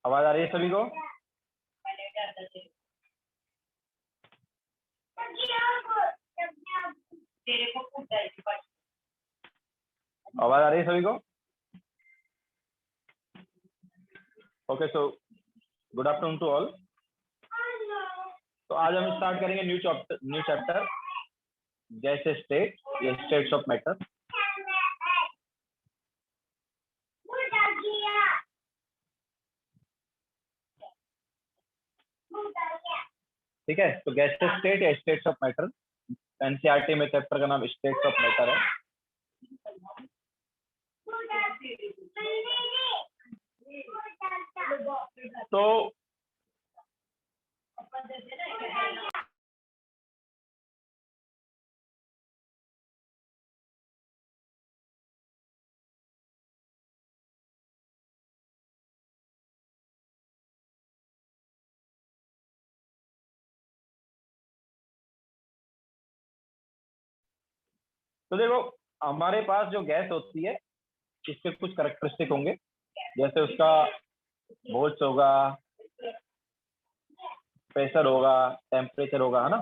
आवाज आ रही है सभी को? आवाज आ रही है सभी को? Okay, so good afternoon to all. तो आज हम स्टार्ट करेंगे न्यू चैप्टर जैसे स्टेट या स्टेट्स ऑफ मैटर। ठीक है, तो गैसेस स्टेट या स्टेट्स ऑफ मैटर, एनसीईआरटी में चैप्टर का नाम स्टेट्स ऑफ मैटर है। तो देखो, हमारे पास जो गैस होती है इसके कुछ कैरेक्टरिस्टिक होंगे, जैसे उसका वोल्ट्स होगा, प्रेशर होगा, टेम्परेचर होगा, है ना।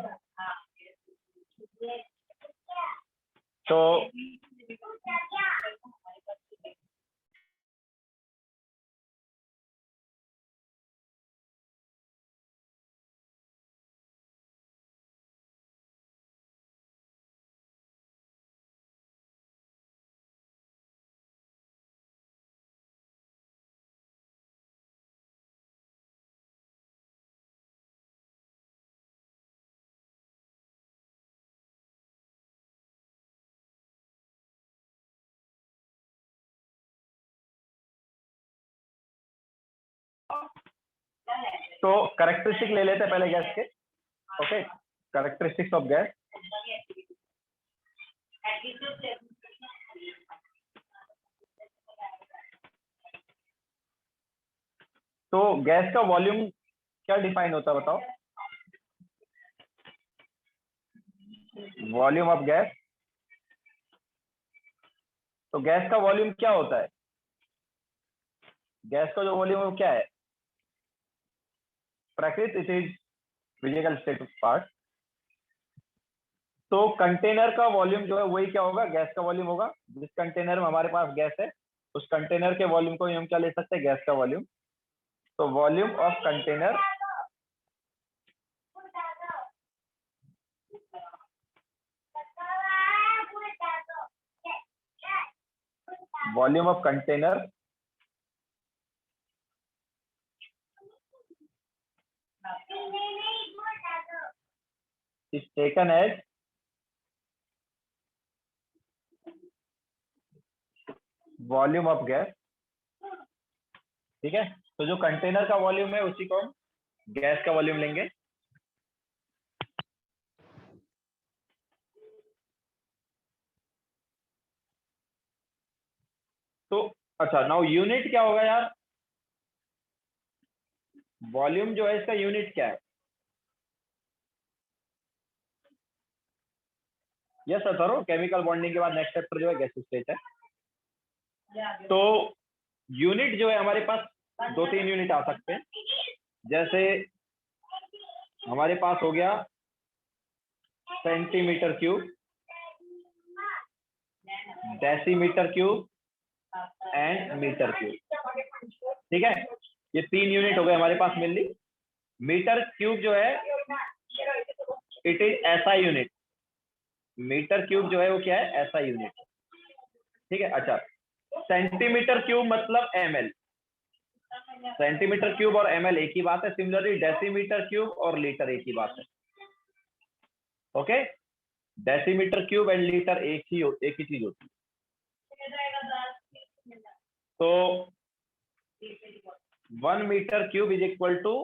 तो कैरेक्टरिस्टिक ले लेते हैं पहले गैस के। Okay, characteristics of gas. तो गैस का वॉल्यूम क्या डिफाइन होता है बताओ? Volume of gas. तो गैस का वॉल्यूम क्या होता है? गैस का जो वॉल्यूम है वो क्या है? प्रकृति, it is physical state part. तो कंटेनर का वॉल्यूम जो है वही क्या होगा? गैस का वॉल्यूम होगा। जिस कंटेनर में हमारे पास गैस है उस कंटेनर के वॉल्यूम को हम क्या ले सकते हैं? गैस का वॉल्यूम। तो volume of container volume of container is taken as volume of gas. ठीक है, तो जो कंटेनर का वॉल्यूम है उसी को हम गैस का वॉल्यूम लेंगे। तो अच्छा, नाउ यूनिट क्या होगा यार? वॉल्यूम जो है इसका यूनिट क्या है? यस सर, करो। केमिकल बॉन्डिंग के बाद नेक्स्ट चैप्टर जो है गैस स्टेट है। तो यूनिट जो है हमारे पास 2-3 यूनिट आ सकते हैं। जैसे हमारे पास हो गया centimetre cube, decimetre cube and metre cube. ठीक है, ये 3 यूनिट हो गए हमारे पास मेनली। मीटर क्यूब जो है it is SI unit. Metre cube जो है वो क्या है? SI unit. ठीक है, अच्छा। सेंटीमीटर क्यूब मतलब एमएल। सेंटीमीटर क्यूब और एमएल एक ही बात है। सिमिलरली डेसीमीटर क्यूब और लीटर एक ही बात है। Okay, decimetre cube and litre एक ही चीज होती है। तो 1 metre cube is equal to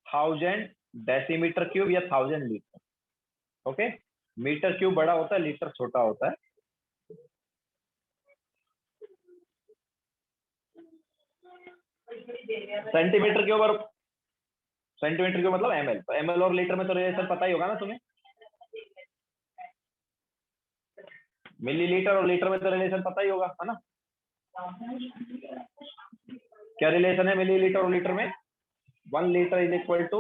1000 decimetre cube या 1000 लीटर। ओके, मीटर क्यूब बड़ा होता है, लीटर छोटा होता है। सेंटीमीटर क्यूब मतलब एमएल। तो एमएल और लीटर में तो रिलेशन पता ही होगा ना तुम्हें। मिलीलीटर और लीटर में तो रिलेशन पता ही होगा, है ना। क्या रिलेशन है मिलीलीटर और लीटर में? 1 litre is equal to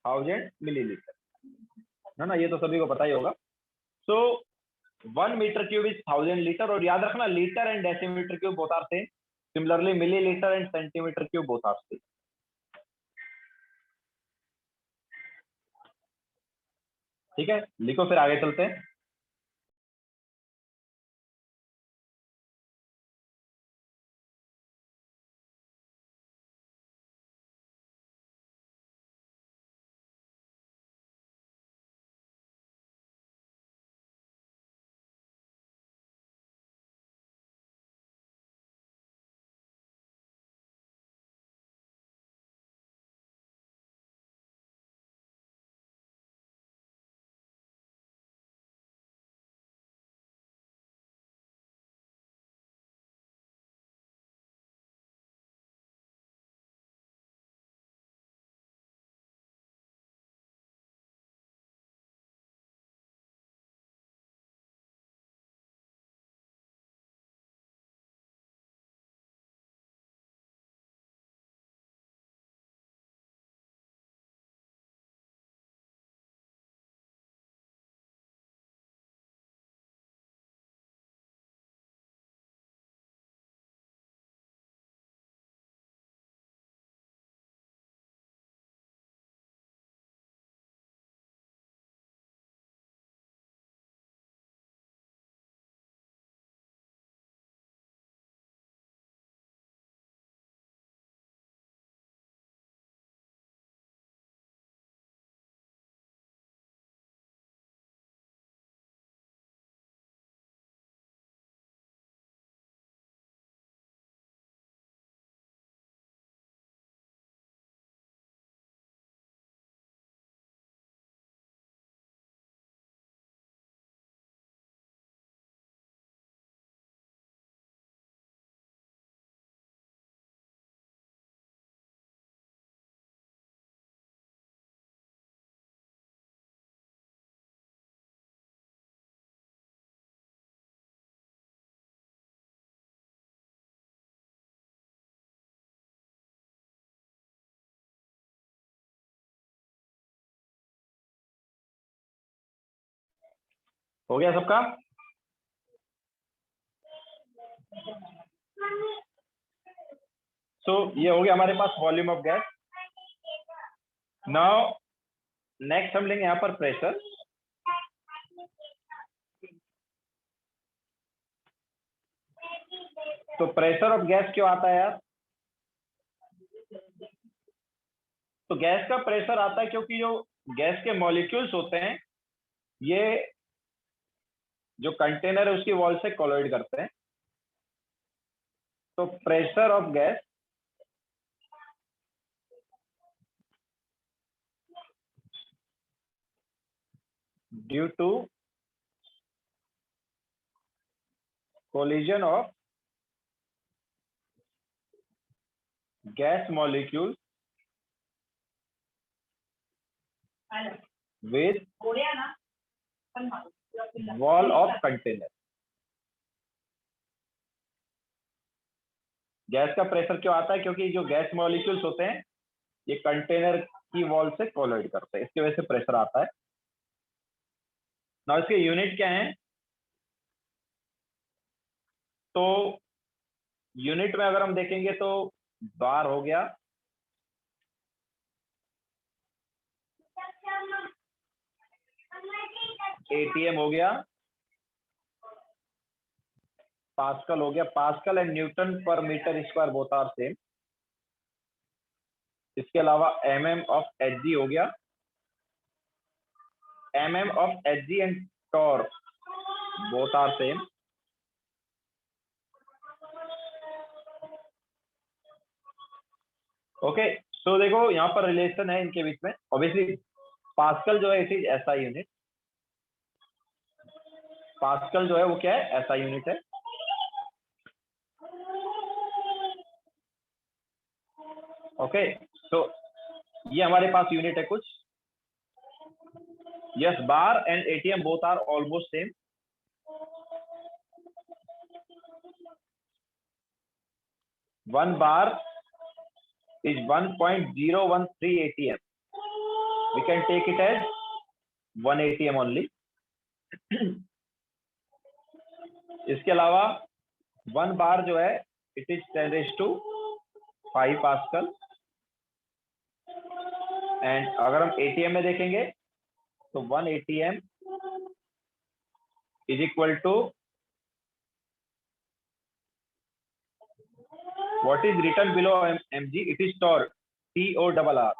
1000 millilitre, है ना, ये तो सभी को पता ही होगा। So 1 metre cube is 1000 litre, और याद रखना litre and decimetre cube both are same, similarly millilitre and centimetre cube both are same. ठीक है, लिखो फिर आगे चलते हैं। हो गया सबका? सो ये हो गया हमारे पास volume of gas. Now next हम लेंगे यहाँ पर प्रेशर। तो प्रेशर ऑफ गैस क्यों आता है यार? तो गैस का प्रेशर आता है क्योंकि जो गैस के मॉलिक्यूल्स होते हैं ये जो कंटेनर है उसकी वॉल से कोलाइड करते हैं। तो pressure of gas due to collision of gas molecule with wall of container। Gas का प्रेशर क्यों आता है? क्योंकि जो गैस मॉलिक्यूल्स होते हैं ये कंटेनर की वॉल से कोलाइड करते हैं, इसकी वजह से प्रेशर आता है। ना इसके यूनिट क्या है? तो यूनिट में अगर हम देखेंगे तो बार हो गया, एटीएम हो गया, पास्कल हो गया। Pascal and newton per meter square both are same. इसके अलावा mm ऑफ Hg हो गया, mm of Hg and torr both are same. Okay, so देखो यहाँ पर रिलेशन है इनके बीच में। ऑब्वियसली पास्कल जो है it is SI unit. Pascal जो है वो क्या है? एसआई यूनिट है। ओके, सो ये हमारे पास यूनिट है कुछ। Yes, bar and ATM both are almost same. 1 bar is 1.013 ATM. We can take it as 1 ATM only. इसके अलावा 1 बार जो है इट इज 10⁵ पास्कल। एंड अगर हम एटीएम में देखेंगे तो 1 ATM is equal to what is written below mg, it is torr, TORR.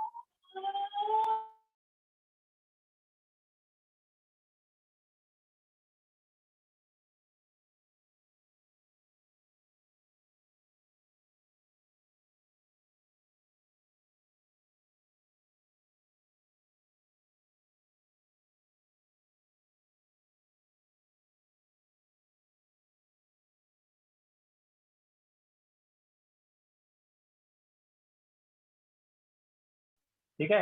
ठीक है,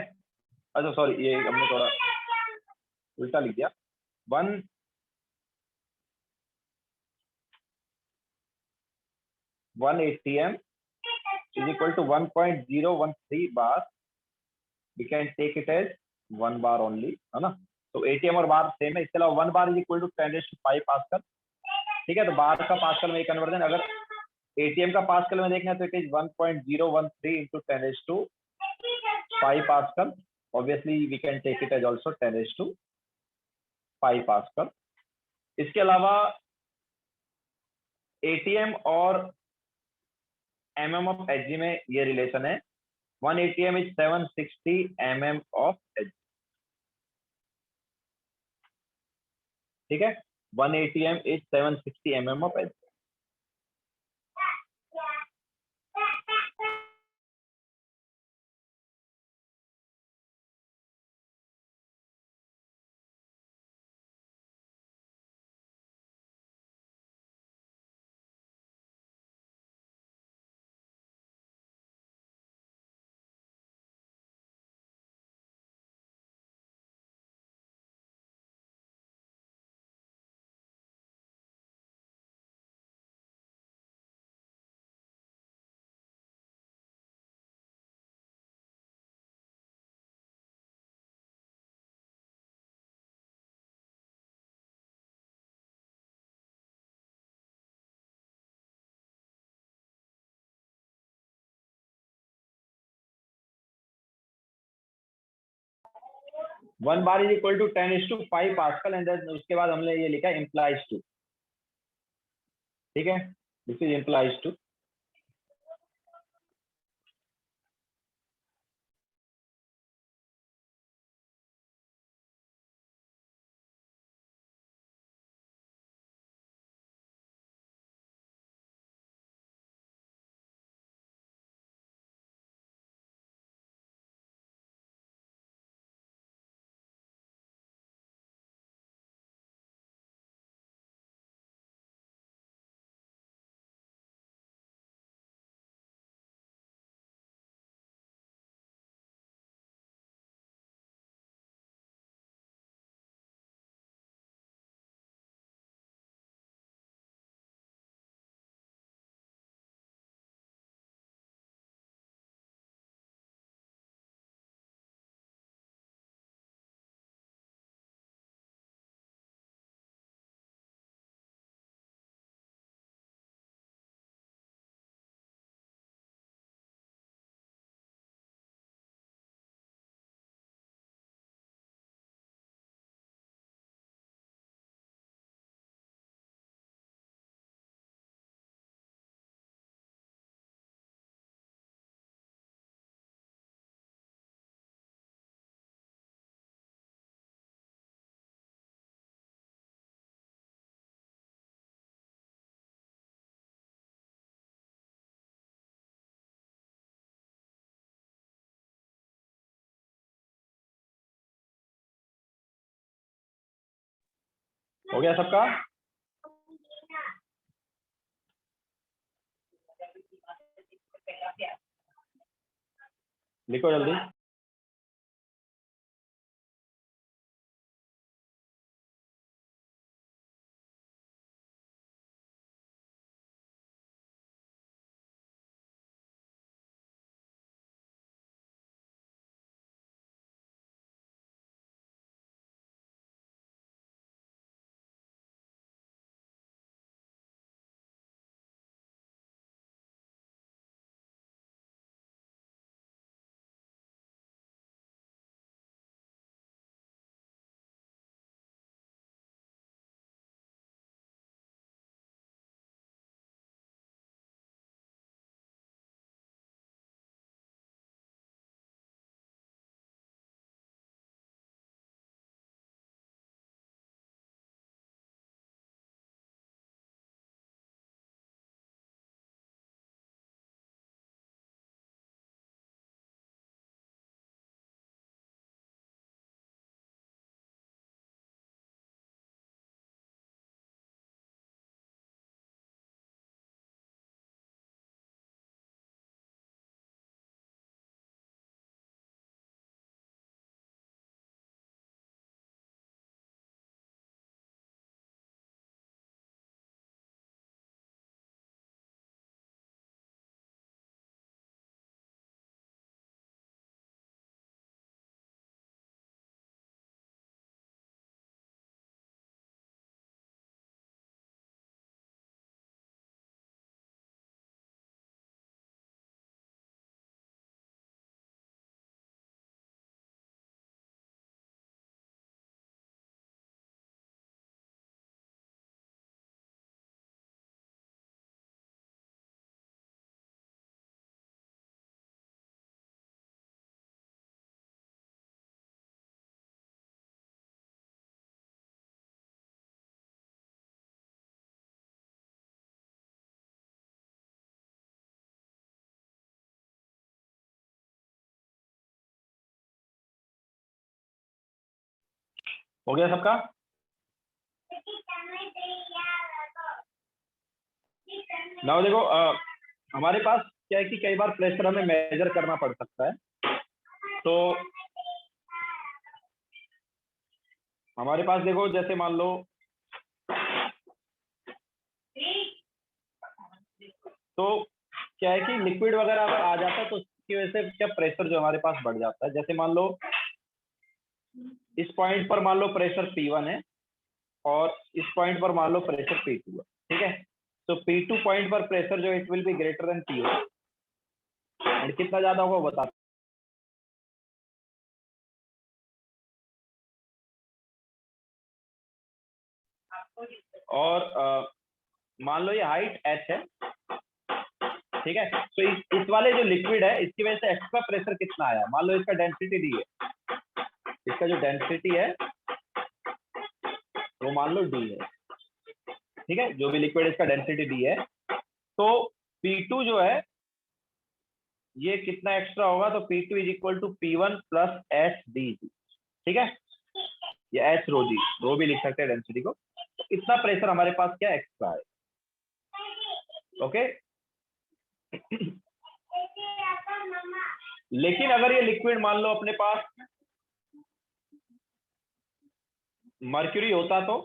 अच्छा सॉरी ये हमने थोड़ा उल्टा लिख दिया। 1 ATM is equal to 1.013 bar. We can take it as 1 bar only, है ना। तो एटीएम और बार सेम है। इसके अलावा 1 bar is equal to 10⁵ pascal. ठीक है, तो बार का पास्कल में कन्वर्जन, अगर एटीएम का पास्कल में देखना है तो it is 1.013 into 10⁵ pascal. Obviously we can take it as also 10⁵ pascal. इसके अलावा एटीएम और mm ऑफ एच में ये रिलेशन है। 1 ATM is 760 mm of H. ठीक है, 1 ATM is 760 mm of H. One bar is equal to 10⁵ pascal and then उसके बाद हमने ये लिखा इम्प्लाइज टू। ठीक है, दिस इज इम्प्लाइज टू। हो गया सबका? लिखो जल्दी। हो गया सबका? नाउ देखो, हमारे पास क्या है कि कई बार प्रेशर हमें मेजर करना पड़ सकता है। तो हमारे पास देखो, जैसे मान लो तो क्या है कि लिक्विड वगैरह अगर आ जाता है तो उसकी वजह से क्या प्रेशर जो हमारे पास बढ़ जाता है। जैसे मान लो इस पॉइंट पर मान लो प्रेशर P1 है और इस पॉइंट पर मान लो प्रेशर P2 है, ठीक है। तो P2 पॉइंट पर प्रेशर जो it will be greater than P1, and कितना ज्यादा होगा वो बता। और मान लो ये हाइट h है, ठीक है। तो इस वाले जो लिक्विड है इसकी वजह से एक्स्ट्रा प्रेशर कितना आया, मान लो इसका डेंसिटी दी है, इसका जो डेंसिटी है वो मान लो d है, ठीक है। जो भी लिक्विड इसका डेंसिटी डी है, तो P2 जो है ये कितना एक्स्ट्रा होगा, तो P2 is equal to P1 plus H D, ठीक है। ये एच रो जी, रो भी लिख सकते हैं डेंसिटी को। तो इतना प्रेशर हमारे पास क्या एक्स्ट्रा है, ओके। लेकिन अगर ये लिक्विड मान लो अपने पास मर्क्यूरी होता तो,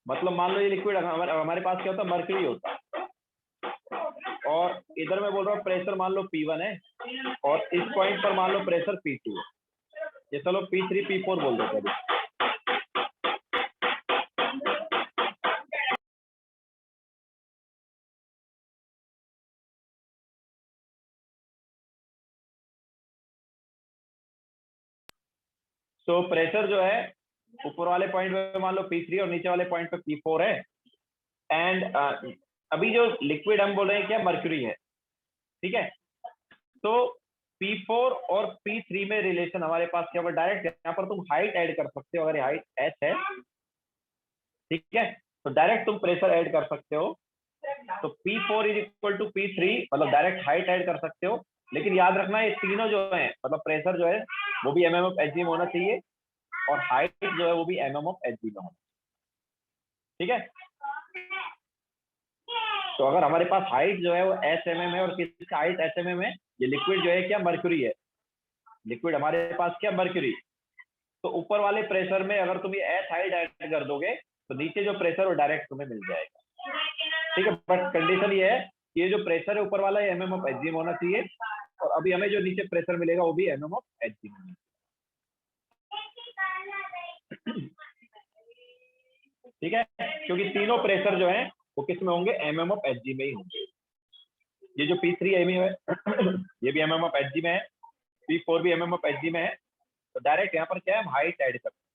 मतलब मान लो ये लिक्विड हमारे पास क्या होता, मर्क्यूरी होता, और इधर मैं बोल रहा हूँ प्रेशर मान लो P1 है और इस पॉइंट पर मान लो प्रेशर P2 है, ये चलो P3 P4 बोल देते हैं। तो प्रेशर जो है ऊपर वाले पॉइंट पे मान लो P3 और नीचे वाले पॉइंट पे P4 है, एंड अभी जो लिक्विड हम बोल रहे हैं क्या, मर्क्यूरी है, ठीक है। तो P4 और P3 में रिलेशन हमारे पास क्या होगा, डायरेक्ट यहाँ पर तुम हाइट ऐड कर सकते हो, अगर ये हाइट h है, ठीक है, तो डायरेक्ट तुम प्रेशर ऐड कर सकते हो। तो P4 is equal to P3, मतलब डायरेक्ट हाइट ऐड कर सकते हो। लेकिन याद रखना ये तीनों जो है, मतलब प्रेशर जो है वो भी mm ऑफ Hg में होना चाहिए और हाइट जो है वो भी mm ऑफ Hg में होना, ठीक है। तो अगर हमारे पास हाइट जो है वो HMM है और किसका हाइट HMM है, ये लिक्विड जो है क्या, मर्क्यूरी है, लिक्विड हमारे पास क्या, मर्क्यूरी। तो ऊपर वाले प्रेशर में अगर तुम ये H हाइट ऐड कर दोगे तो नीचे जो प्रेशर वो डायरेक्ट तुम्हें मिल जाएगा, ठीक है। बट कंडीशन ये है कि ये जो प्रेशर है ऊपर वाला ये mm ऑफ Hg में होना चाहिए, और अभी हमें जो नीचे प्रेशर मिलेगा वो भी mm ऑफ Hg में, ठीक है। क्योंकि तीनों प्रेशर जो है वो किस में होंगे, mm ऑफ Hg में ही होंगे। ये जो P3 है ये भी mm ऑफ Hg में है, P4 भी mm ऑफ Hg में है। तो डायरेक्ट यहाँ पर क्या है, हम हाइट ऐड करते हैं,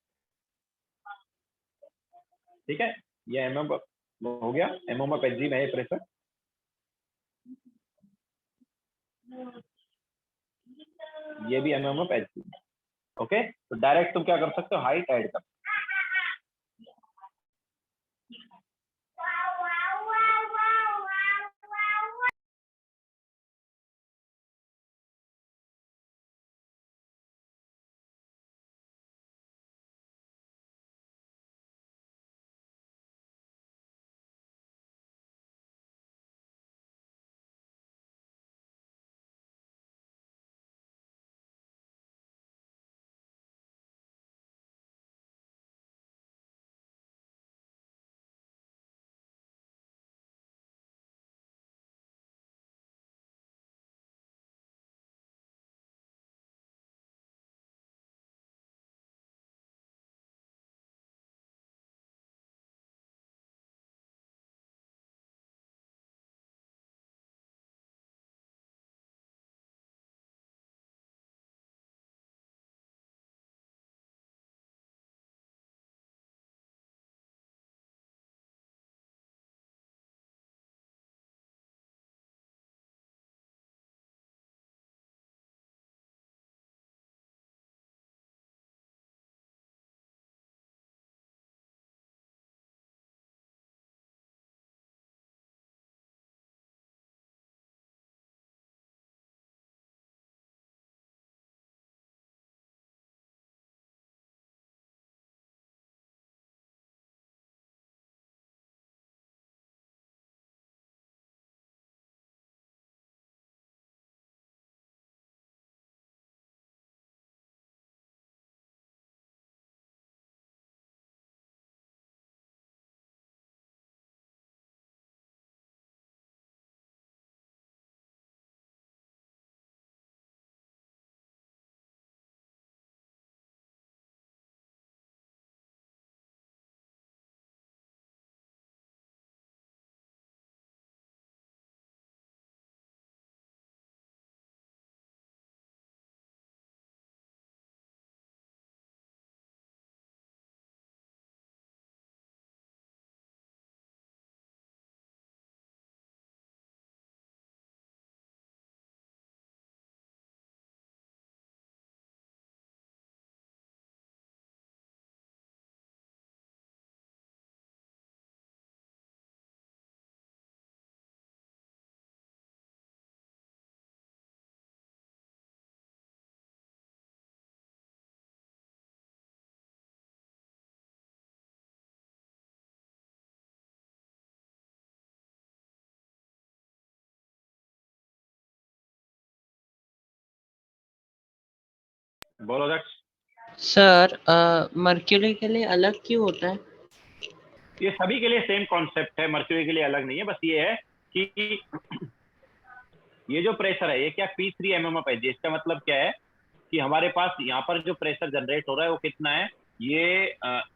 ठीक है। ये mm हो गया, mm ऑफ Hg में है प्रेशर, ये भी mm ऑफ Hg में, ओके। तो डायरेक्ट तुम क्या कर सकते हो, हाइट ऐड कर बोलो दक्ष। सर मर्क्यूरी के लिए अलग क्यों होता है? ये सभी के लिए सेम कॉन्सेप्ट है, मर्क्यूरी के लिए अलग नहीं है। बस ये है कि ये जो प्रेशर है ये क्या P3 mmf है। इसका मतलब क्या है कि हमारे पास यहाँ पर जो प्रेशर जनरेट हो रहा है वो कितना है, ये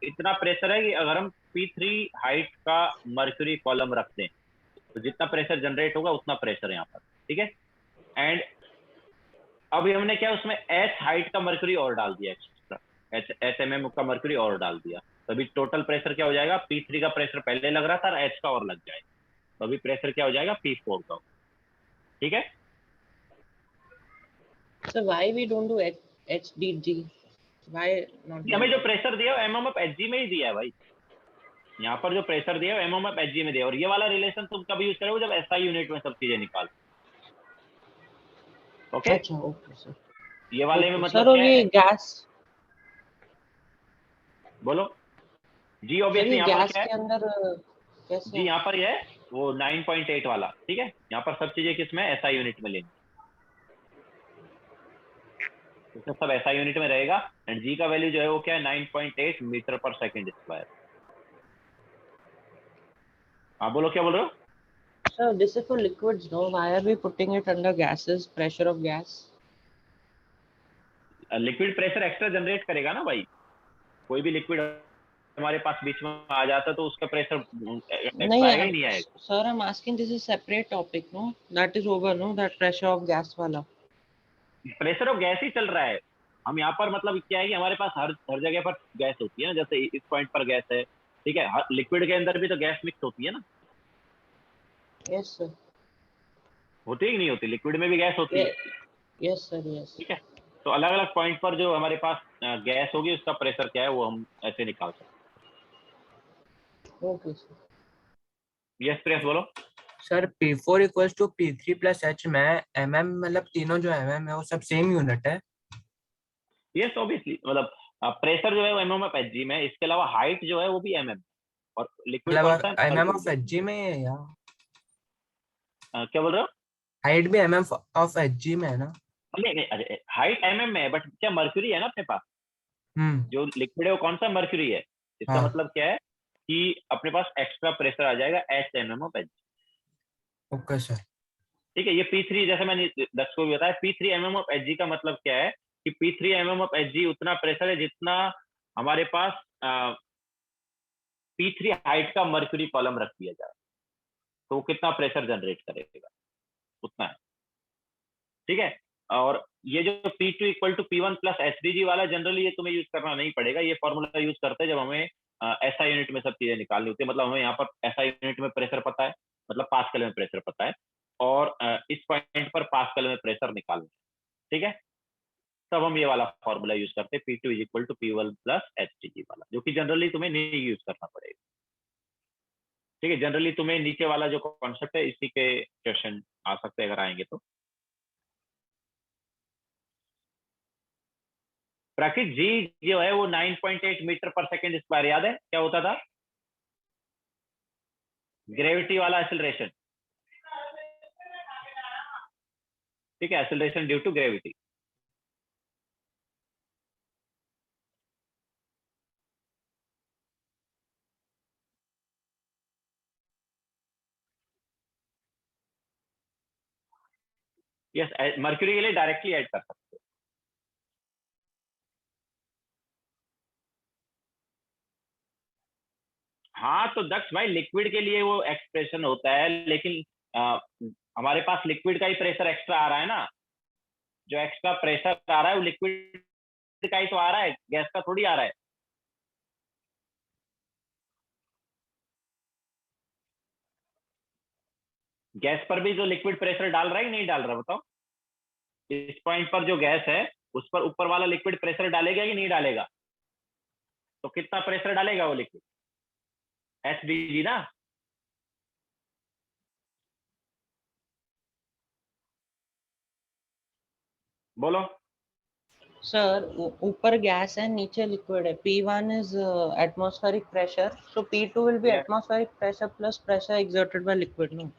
इतना प्रेशर है कि अगर हम P3 हाइट का मर्क्यूरी कॉलम रख दें तो जितना प्रेशर जनरेट होगा उतना प्रेशर है यहाँ पर। ठीक है। एंड अभी हमने क्या उसमें H हाइट का मर्क्यूरी और डाल दिया एक्स्ट्रा, एच mm का मर्क्यूरी और डाल दिया, तो अभी टोटल प्रेशर क्या हो जाएगा, P3 का प्रेशर पहले लग रहा था और H का और लग जाएगा, तो अभी प्रेशर क्या हो जाएगा P4 का। ठीक है। Sir why we don't do HDG? Why not हमें लाइक जो दैट? प्रेशर दिया है mmf Hg में ही दिया है भाई। यहाँ पर जो प्रेशर दिया है mmf Hg में दिया है, और ये वाला रिलेशन तुम कभी यूज करोगे जब SI यूनिट में सब चीजें निकाल। ओके। अच्छा ओके सर। ये वाले में ओके मतलब सर, और क्या ये है, गैस, बोलो जी। सर ऑब्वियसली ये यहाँ पर गैस क्या है, के अंदर कैसे जी है? यहाँ पर ये है वो 9.8 वाला। ठीक है, यहाँ पर सब चीजें किसमें SI यूनिट में लेंगे, तो सब SI यूनिट में रहेगा। एंड जी का वैल्यू जो है वो क्या है 9.8 मीटर पर सेकेंड स्क्वायर। हाँ बोलो क्या बोल रहे हो। Sir, this is for liquids, no? Why are we putting it under gases? Pressure of gas? Liquid pressure extra generate करेगा ना भाई, कोई भी लिक्विड हमारे पास बीच में आ जाता है तो उसका प्रेशर एक्स्ट्रा नहीं आएगा ही नहीं आएगा। sir, I'm asking this is separate topic, no? That is over, no? That pressure of gas वाला. प्रेशर ऑफ गैस ही चल रहा है। हम यहाँ पर मतलब क्या है कि हमारे पास हर हर जगह पर गैस होती है ना, जैसे इस पॉइंट पर गैस है। ठीक है, लिक्विड के अंदर भी तो गैस मिक्स होती है ना, Yes sir. होती है कि नहीं होती, लिक्विड में भी गैस होती है। Yeah. Yes sir, yes. ठीक है, तो अलग अलग पॉइंट पर जो हमारे पास गैस होगी उसका प्रेशर क्या है वो हम ऐसे निकाल सकते Okay sir. हैं। यस प्रेस बोलो। Sir P4 equals to P3 plus H में mm, मतलब तीनों जो mm है वो सब सेम यूनिट है। यस ऑब्वियसली, मतलब प्रेशर जो है वो mmf Hg में है, इसके अलावा हाइट जो है वो भी mm, और लिक्विड कौन सा मतलब है, mm मर्क्यूरी ऑफ Hg में है या क्या बोल रहे हो। हाइट भी mm ऑफ Hg में है ना? नहीं नहीं, अरे हाइट mm में है, बट क्या मर्क्यूरी है ना अपने पास, हम्म। जो लिक्विड है वो कौन सा मर्क्यूरी है। इसका हाँ। मतलब क्या है कि अपने पास एक्स्ट्रा प्रेशर आ जाएगा H mmf Hg। Okay sir. ठीक है, ये P3 जैसे मैंने दक्ष को भी बताया, P3 mmf Hg का मतलब क्या है कि P3 mmf Hg उतना प्रेशर है जितना हमारे पास P3 हाइट का मर्क्यूरी कॉलम रख दिया जाए तो वो कितना प्रेशर जनरेट करेगा, उतना है। ठीक है, और ये जो P2 equal to P1 plus HDG वाला, जनरली ये तुम्हें यूज करना नहीं पड़ेगा, ये फॉर्मूला यूज करते हैं जब हमें SI यूनिट में सब चीजें निकालनी होती है। मतलब हमें यहाँ पर SI यूनिट में प्रेशर पता है, मतलब पास्कल में प्रेशर पता है, और इस पॉइंट पर पास्कल में प्रेशर निकालना है। ठीक है, तब हम ये वाला फॉर्मूला यूज करते हैं P2 is equal to P1 plus HDG वाला, जो कि जनरली तुम्हें नहीं यूज करना पड़ेगा। ठीक है, जनरली तुम्हें नीचे वाला जो कॉन्सेप्ट है इसी के क्वेश्चन आ सकते हैं अगर आएंगे तो। प्राकृत जी जो है वो 9.8 मीटर पर सेकेंड स्क्वायर, याद है क्या होता था, ग्रेविटी वाला एक्सेलरेशन। ठीक है, acceleration due to gravity. Yes, mercury के लिए डायरेक्टली ऐड कर सकते हो। हाँ तो दक्ष भाई, लिक्विड के लिए वो एक्सप्रेशन होता है, लेकिन हमारे पास लिक्विड का ही प्रेशर एक्स्ट्रा आ रहा है ना, जो एक्स्ट्रा प्रेशर आ रहा है वो लिक्विड का ही तो आ रहा है, गैस का थोड़ी आ रहा है। गैस पर भी जो लिक्विड प्रेशर डाल रहा है कि नहीं डाल रहा, बताओ। इस पॉइंट पर जो गैस है उस पर ऊपर वाला लिक्विड प्रेशर डालेगा कि नहीं डालेगा, तो कितना प्रेशर डालेगा वो लिक्विड, HDG ना। बोलो। Sir, ऊपर गैस है, नीचे लिक्विड है. P1 is atmospheric pressure, so P2 will be yes atmospheric pressure plus pressure exerted by liquid, no?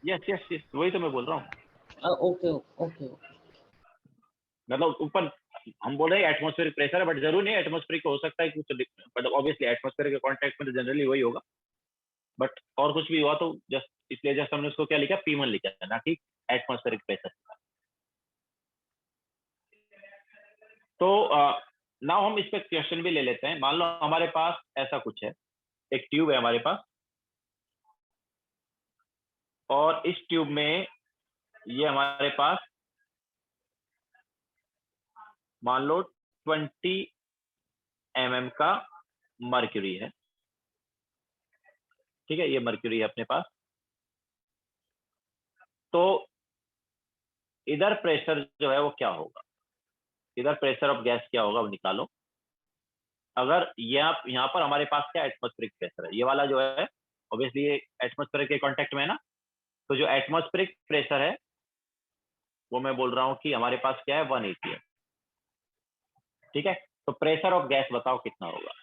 Yes yes, वही तो मैं बोल रहा हूँ। Okay, okay. मतलब ऊपर हम बोल रहे हैं एटमॉस्फेरिक प्रेशर है, बट जरूर नहीं एटमॉस्फेरिक हो सकता है कुछ, मतलब ऑब्वियसली एटमॉस्फेरिक के कॉन्टेक्ट में तो जनरली वही होगा, बट और कुछ भी हुआ तो जस्ट इसलिए जस्ट हमने उसको क्या लिखा, P1 लिखा है, ना कि एटमॉस्फेरिक प्रेशर। तो नाउ हम इस पे क्वेश्चन भी ले लेते हैं। मान लो हमारे पास ऐसा कुछ है, एक ट्यूब है हमारे पास, और इस ट्यूब में ये हमारे पास मान लो 20 mm का मर्क्यूरी है, ठीक है, ये मर्क्यूरी है अपने पास। तो इधर प्रेशर जो है वो क्या होगा, इधर प्रेशर ऑफ गैस क्या होगा वो निकालो। अगर यहाँ पर हमारे पास क्या एटमॉस्फेरिक प्रेशर है, ये वाला जो है ऑब्वियसली ये एटमॉस्फेयर के कांटेक्ट में है ना, तो जो एटमॉस्फेरिक प्रेशर है वो मैं बोल रहा हूँ कि हमारे पास क्या है, 180 है, ठीक है। तो प्रेशर ऑफ गैस बताओ कितना होगा।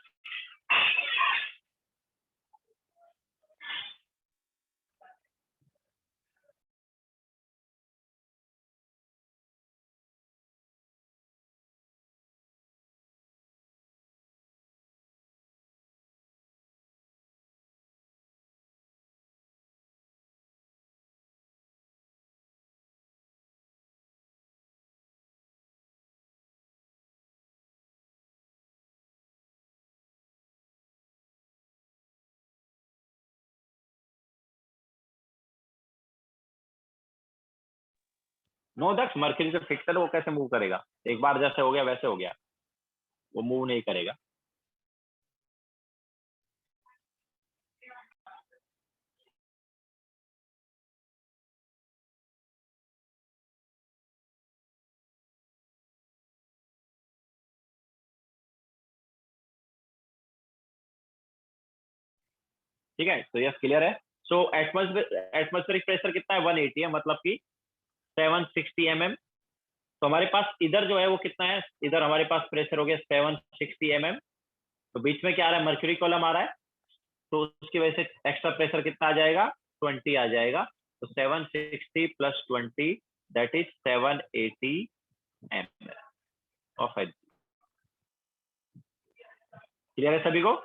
नो दैट्स मर्क्यूरी जो फिक्स है वो कैसे मूव करेगा, एक बार जैसे हो गया वैसे हो गया, वो मूव नहीं करेगा। ठीक है, तो यस क्लियर है। सो एटमॉस्फेरिक प्रेशर कितना है, 180 है, मतलब कि 760 mm। तो हमारे पास इधर जो है वो कितना है, इधर हमारे पास प्रेशर हो गया 760 mm। तो बीच में क्या आ रहा है, मर्क्यूरी कॉलम आ रहा है, तो उसकी वजह से एक्स्ट्रा प्रेशर कितना आ जाएगा, 20 आ जाएगा। तो 760 plus 20 that is 780 mm of H. Clear है सभी को।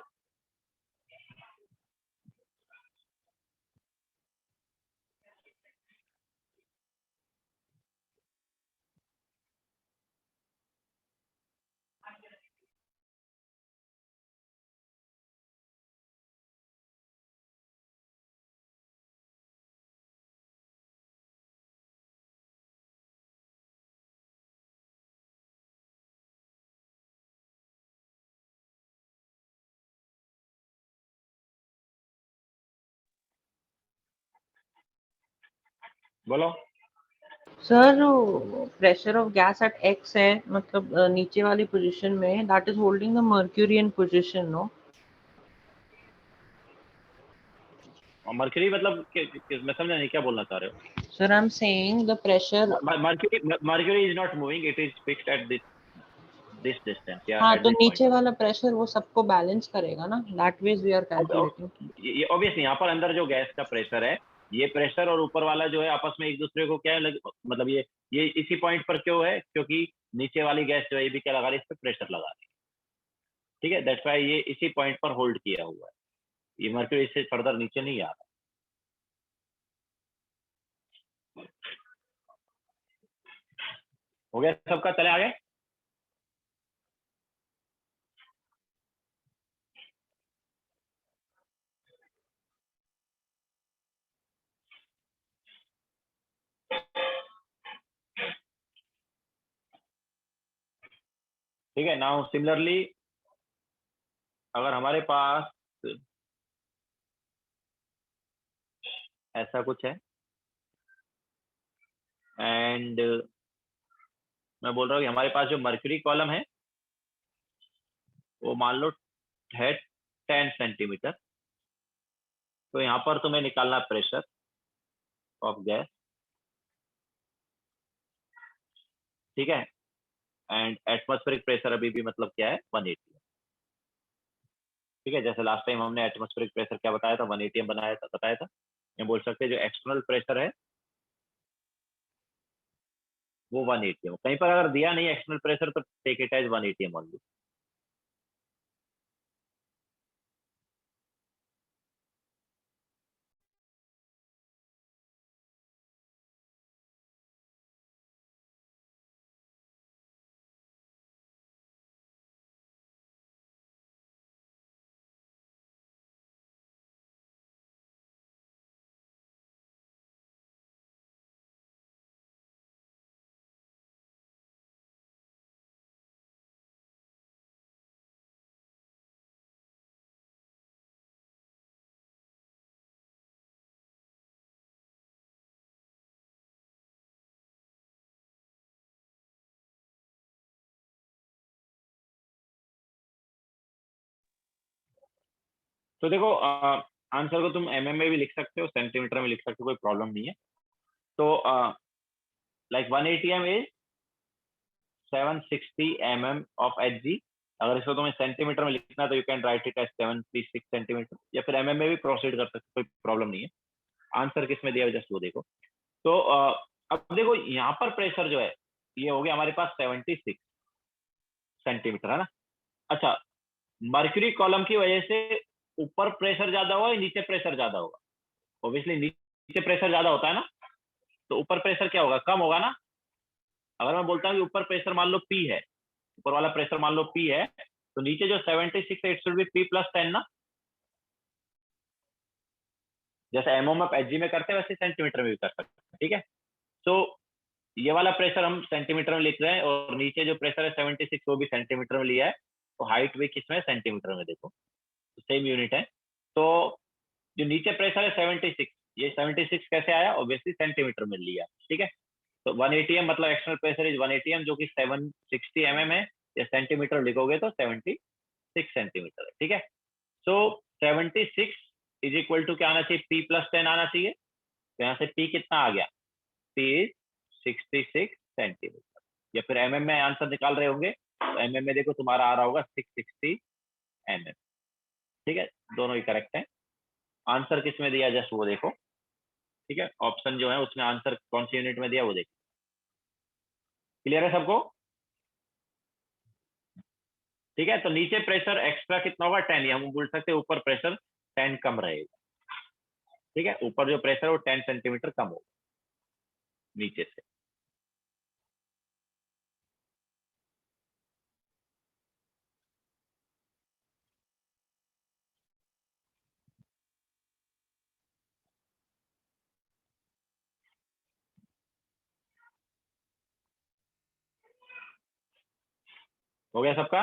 बोलो। Sir pressure of gas at x है, मतलब नीचे वाली पोजीशन में, that is holding the mercury in position, no? Mercury मतलब मैं समझा नहीं क्या बोलना चाह रहे हो। Sir I am saying the pressure. Mercury is not moving, it is fixed at this distance या हाँ, एट तो दिस पॉइंट। नीचे वाला प्रेशर वो सबको बैलेंस करेगा ना, that ways we are calculating. ये ऑब्वियसली यहाँ पर अंदर जो गैस का प्रेशर है, ये प्रेशर और ऊपर वाला जो है आपस में एक दूसरे को क्या है मतलब ये इसी पॉइंट पर क्यों है, क्योंकि नीचे वाली गैस जो है ये भी क्या लगा रही है, इस पर प्रेशर लगा रही है, ठीक है। दैट्स व्हाई ये इसी पॉइंट पर होल्ड किया हुआ है, ये मर्क्यूरी इससे फर्दर नीचे नहीं आ रहा। हो गया सबका, चले आगे। ठीक है, नाउ सिमिलरली अगर हमारे पास ऐसा कुछ है एंड मैं बोल रहा हूँ कि हमारे पास जो मर्क्यूरी कॉलम है वो मान लो है 10 सेंटीमीटर। तो यहाँ पर तुम्हें निकालना प्रेशर ऑफ गैस, ठीक है, एंड एटमॉस्फेरिक प्रेशर अभी भी मतलब क्या है, 180 है, ठीक है। जैसे लास्ट टाइम हमने एटमॉस्फेरिक प्रेशर क्या बताया था, 180 बताया था। ये बोल सकते हैं जो एक्सटर्नल प्रेशर है वो 1 atm। कहीं पर अगर दिया नहीं एक्सटर्नल प्रेशर तो take it as 1 atm only. तो देखो आंसर को तुम mm में भी लिख सकते हो, सेंटीमीटर में लिख सकते हो, कोई प्रॉब्लम नहीं है। तो like 1 atm is 760 of Hg। अगर इसको तुम्हें सेंटीमीटर में लिखना तो you can write it as 76 centimetre, या फिर में भी प्रोसीड कर सकते हो, कोई प्रॉब्लम नहीं है। आंसर किस में दिया जस्ट वो देखो। तो अब देखो यहाँ पर प्रेशर जो है ये हो गया हमारे पास 76 सेंटीमीटर, है ना। अच्छा, मर्क्यूरी कॉलम की वजह से ऊपर प्रेशर ज्यादा होगा या नीचे प्रेशर ज्यादा होगा? ऑब्वियसली नीचे प्रेशर ज्यादा होता है ना, तो ऊपर प्रेशर क्या होगा, कम होगा ना। अगर मैं बोलता हूँ कि ऊपर प्रेशर मान लो P है, ऊपर वाला प्रेशर मान लो P है, तो नीचे जो 76 है इट शुड बी P+10 ना। जैसे एमओ में Hg में करते हैं वैसे सेंटीमीटर में भी कर सकते हैं, ठीक है। तो ये वाला प्रेशर हम सेंटीमीटर में लिख रहे हैं, और नीचे जो प्रेशर है 76 वो भी सेंटीमीटर में लिया है, तो हाइट भी किसमें, सेंटीमीटर में। देखो तो सेम यूनिट है। तो जो नीचे प्रेशर है 76, ये 76 कैसे आया, ऑब्वियसली सेंटीमीटर में लिया, ठीक है। तो 1 atm मतलब एक्सटर्नल प्रेशर इज 1 atm, जो कि 760 है, या सेंटीमीटर लिखोगे तो 76 सेंटीमीटर है, ठीक है। सो 76 इज इक्वल टू क्या आना चाहिए, P+10 आना चाहिए। तो यहाँ से P कितना आ गया, P इज 66 सेंटीमीटर। या फिर में आंसर निकाल रहे होंगे तो में देखो तुम्हारा आ रहा होगा 660 ठीक है, दोनों ही करेक्ट है। आंसर किस में दिया जस्ट वो देखो, ठीक है। ऑप्शन जो है उसमें आंसर कौन सी यूनिट में दिया वो देखो। क्लियर है सबको? ठीक है, तो नीचे प्रेशर एक्स्ट्रा कितना होगा, 10, या हम बोल सकते हैं ऊपर प्रेशर 10 कम रहेगा, ठीक है। ऊपर जो प्रेशर है वो 10 सेंटीमीटर कम होगा नीचे से। हो गया सबका?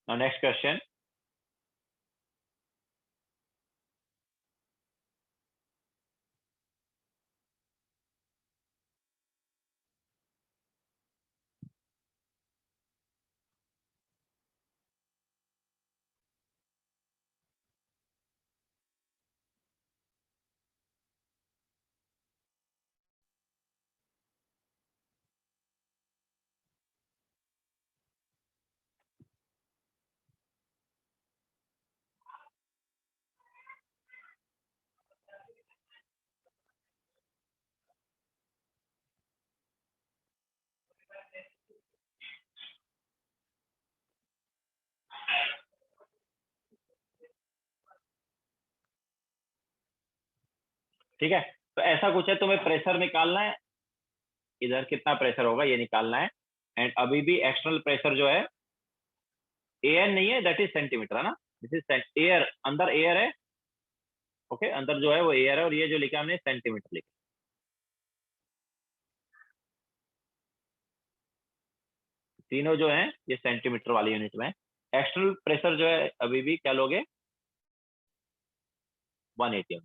Next question. ठीक है, तो ऐसा कुछ है, तुम्हें प्रेशर निकालना है, इधर कितना प्रेशर होगा ये निकालना है। एंड अभी भी एक्सटर्नल प्रेशर जो है एन नहीं है, दैट इज सेंटीमीटर, है ना। दिस इज एयर, अंदर एयर है, ओके, अंदर जो है वो एयर है, और ये जो लिखा हमने सेंटीमीटर लिखा। तीनों जो है ये सेंटीमीटर वाली यूनिट में। एक्सटर्नल प्रेशर जो है अभी भी क्या लोगे, 1 atm।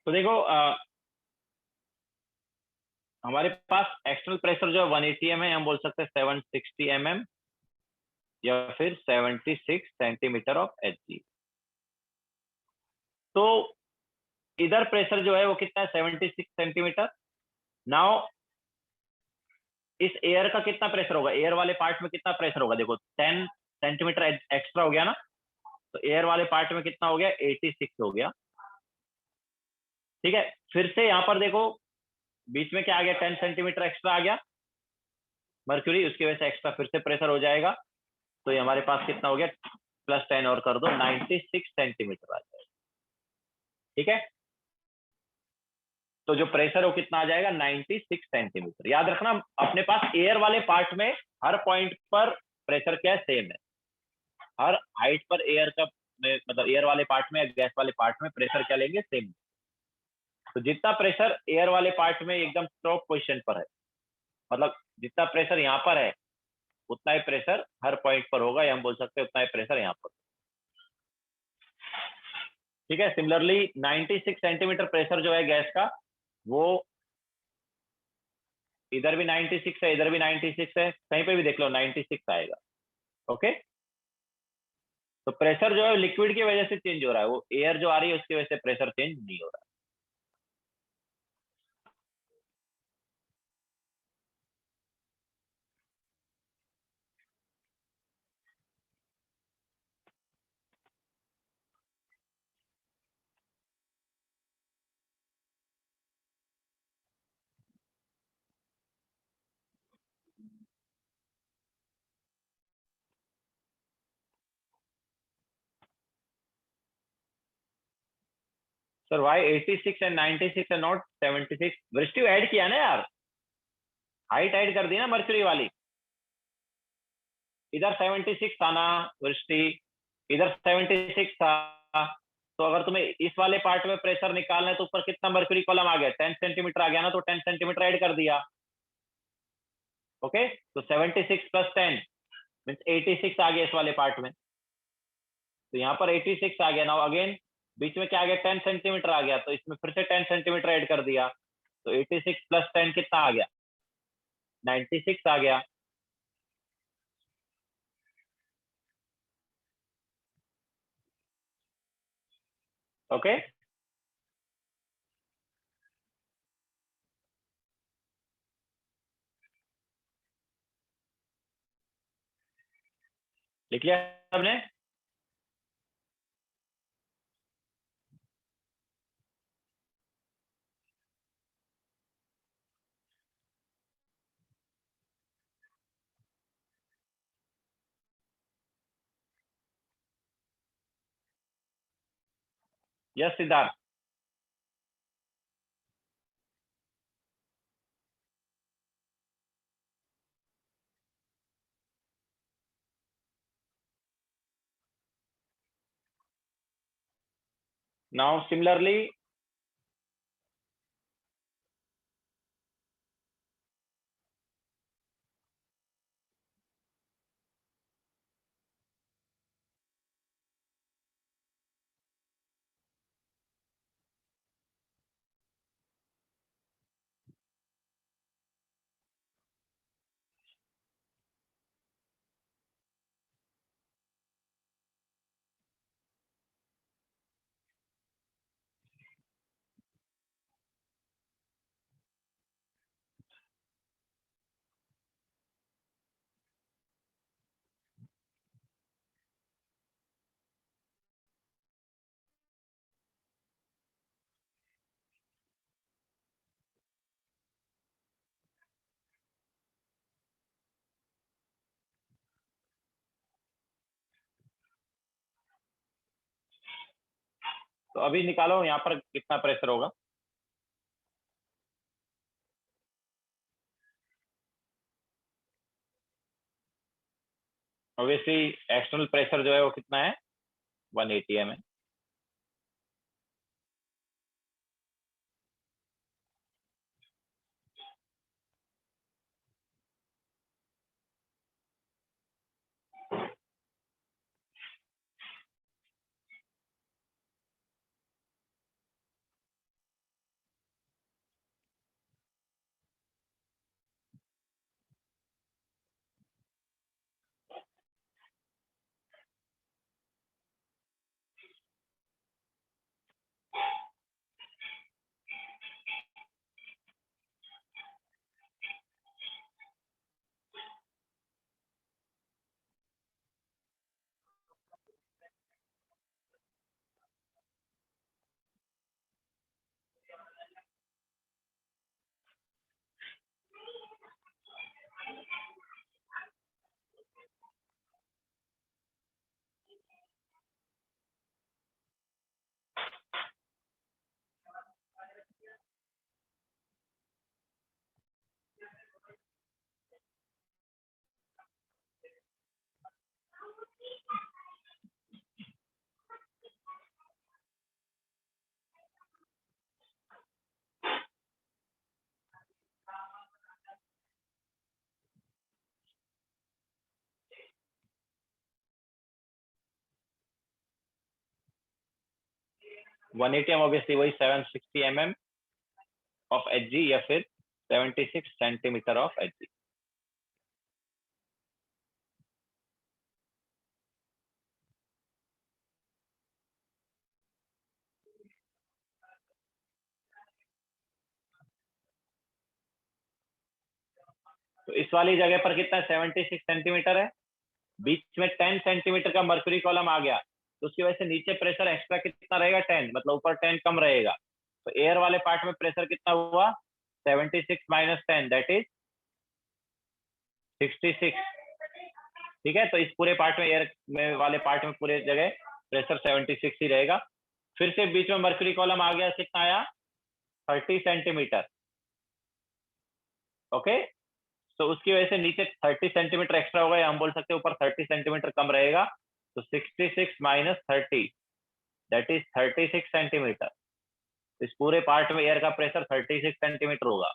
तो देखो हमारे पास एक्सटर्नल प्रेशर जो है 180 mm है, हम बोल सकते हैं 760 mm या फिर 76 सेंटीमीटर ऑफ Hg। तो इधर प्रेशर जो है वो कितना है, 76 सेंटीमीटर। नाउ इस एयर का कितना प्रेशर होगा, एयर वाले पार्ट में कितना प्रेशर होगा, देखो 10 सेंटीमीटर एक्स्ट्रा हो गया ना, तो एयर वाले पार्ट में कितना हो गया, 86 हो गया। ठीक है, फिर से यहाँ पर देखो बीच में क्या आ गया, 10 सेंटीमीटर एक्स्ट्रा आ गया मर्क्यूरी, उसकी वजह से एक्स्ट्रा फिर से प्रेशर हो जाएगा। तो ये हमारे पास कितना हो गया, +10 और कर दो, 96 सेंटीमीटर आ जाएगा। ठीक है, तो जो प्रेशर है वो कितना आ जाएगा, 96 सेंटीमीटर। याद रखना अपने पास एयर वाले पार्ट में हर पॉइंट पर प्रेशर क्या है, सेम है। हर हाइट पर एयर का मतलब एयर वाले पार्ट में, गैस वाले पार्ट में प्रेशर क्या लेंगे, सेम। तो जितना प्रेशर एयर वाले पार्ट में एकदम टॉप पोजिशन पर है, मतलब जितना प्रेशर यहाँ पर है उतना ही प्रेशर हर पॉइंट पर होगा, या हम बोल सकते हैं उतना ही प्रेशर यहाँ पर। ठीक है, सिमिलरली 96 सेंटीमीटर प्रेशर जो है गैस का, वो इधर भी 96 है, इधर भी 96 है, कहीं पे भी देख लो 96 आएगा। ओके, तो प्रेशर जो है लिक्विड की वजह से चेंज हो रहा है, वो एयर जो आ रही है उसकी वजह से प्रेशर चेंज नहीं हो रहा है। Sir why 86 and 96 and not 76, Vrishti add किया ना यार, हाइट ऐड कर दी ना मर्क्यूरी वाली। इधर 76 था ना वृष्टि, इधर 76 था। तो अगर तुम्हें इस वाले पार्ट में प्रेशर निकालना है तो ऊपर कितना मर्क्यूरी कॉलम आ गया, 10 सेंटीमीटर आ गया ना, तो 10 सेंटीमीटर ऐड कर दिया। ओके, तो 76 + 10 मीन्स 86 आ गया इस वाले पार्ट में, तो यहाँ पर 86 आ गया। नाउ अगेन बीच में क्या आ गया, 10 सेंटीमीटर आ गया, तो इसमें फिर से 10 सेंटीमीटर ऐड कर दिया, तो 86 + 10 कितना आ गया, 96 आ गया। ओके, लिख लिया सबने? यस सिद्धार्थ। नाउ सिमिलरली तो अभी निकालो यहाँ पर कितना प्रेशर होगा। ऑब्वियसली एक्सटर्नल प्रेशर जो है वो कितना है, 180 mm। 180 ऑब्वियसली वही 760 mm ऑफ एच या फिर 76 सेंटीमीटर ऑफ एच। तो इस वाली जगह पर कितना 76 सेंटीमीटर है, बीच में 10 सेंटीमीटर का मर्क्यूरी कॉलम आ गया, तो उसकी वजह से नीचे प्रेशर एक्स्ट्रा कितना रहेगा 10, मतलब ऊपर 10 कम रहेगा। तो एयर वाले पार्ट में प्रेशर कितना हुआ 76 माइनस 10 दैट इज 66। ठीक है, तो इस पूरे पार्ट में एयर में वाले पार्ट में पूरे जगह प्रेशर 76 ही रहेगा। फिर से बीच में मर्क्यूरी कॉलम आ गया, कितना आया 30 सेंटीमीटर। ओके, तो उसकी वजह से नीचे 30 सेंटीमीटर एक्स्ट्रा होगा, या हम बोल सकते हैं ऊपर 30 सेंटीमीटर कम रहेगा। तो 66 माइनस 30 दैट इज 36 सेंटीमीटर। इस पूरे पार्ट में एयर का प्रेशर 36 सेंटीमीटर होगा।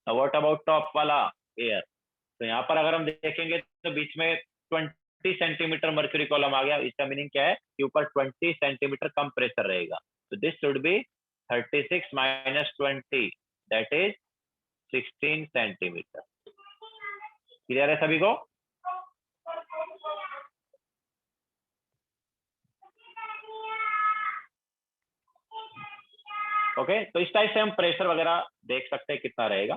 व्हाट अबाउट टॉप वाला एयर? तो यहाँ पर अगर हम देखेंगे तो बीच में 20 सेंटीमीटर मर्क्यूरी कॉलम आ गया। इसका मीनिंग क्या है कि ऊपर 20 सेंटीमीटर कम प्रेशर रहेगा। तो this should be 36 minus 20 that is 16 centimetre. Clear है सभी को? ओके, तो इस टाइप से हम प्रेशर वगैरह देख सकते हैं कितना रहेगा।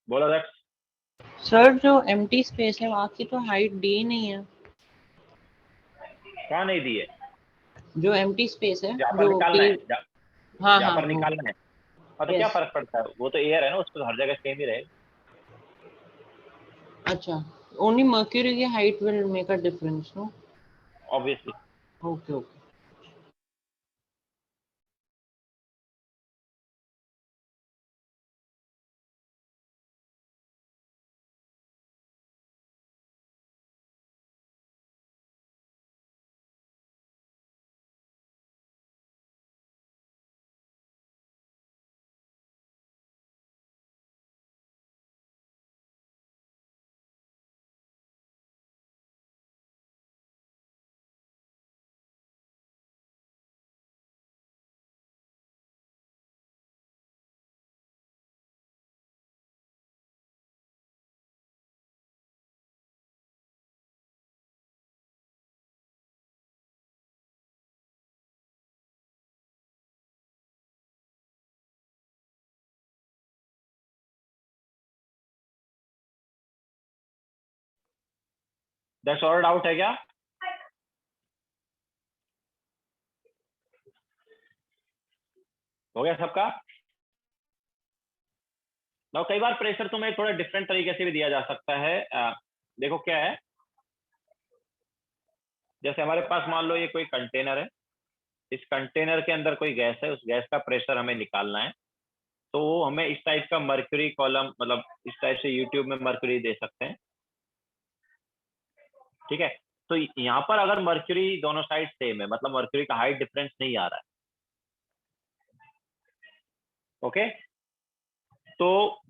बोलो दक्ष। सर जो एम्प्टी स्पेस है वहाँ की तो हाइट दी नहीं है। कहाँ नहीं दी है? जो एम्प्टी स्पेस है जहाँ पर जो निकालना है, हाँ जहाँ हाँ पर निकालना है। हाँ, तो क्या यस। फर्क पड़ता है, वो तो एयर है ना, उस पर हर जगह सेम ही रहेगा। अच्छा, ओनली मर्क्यूरी की height will make a difference, no? Obviously. Okay okay. That's all doubt है क्या? हो गया सबका? ना कई बार प्रेशर तुम्हें थोड़ा डिफरेंट तरीके से भी दिया जा सकता है। देखो क्या है, जैसे हमारे पास मान लो ये कोई कंटेनर है, इस कंटेनर के अंदर कोई गैस है, उस गैस का प्रेशर हमें निकालना है। तो वो हमें इस टाइप का मर्क्यूरी कॉलम, मतलब इस टाइप से यूट्यूब में मर्क्यूरी दे सकते हैं। ठीक है, तो यहाँ पर अगर मर्क्यूरी दोनों साइड सेम है, मतलब मर्क्यूरी का हाइट डिफरेंस नहीं आ रहा है। ओके, तो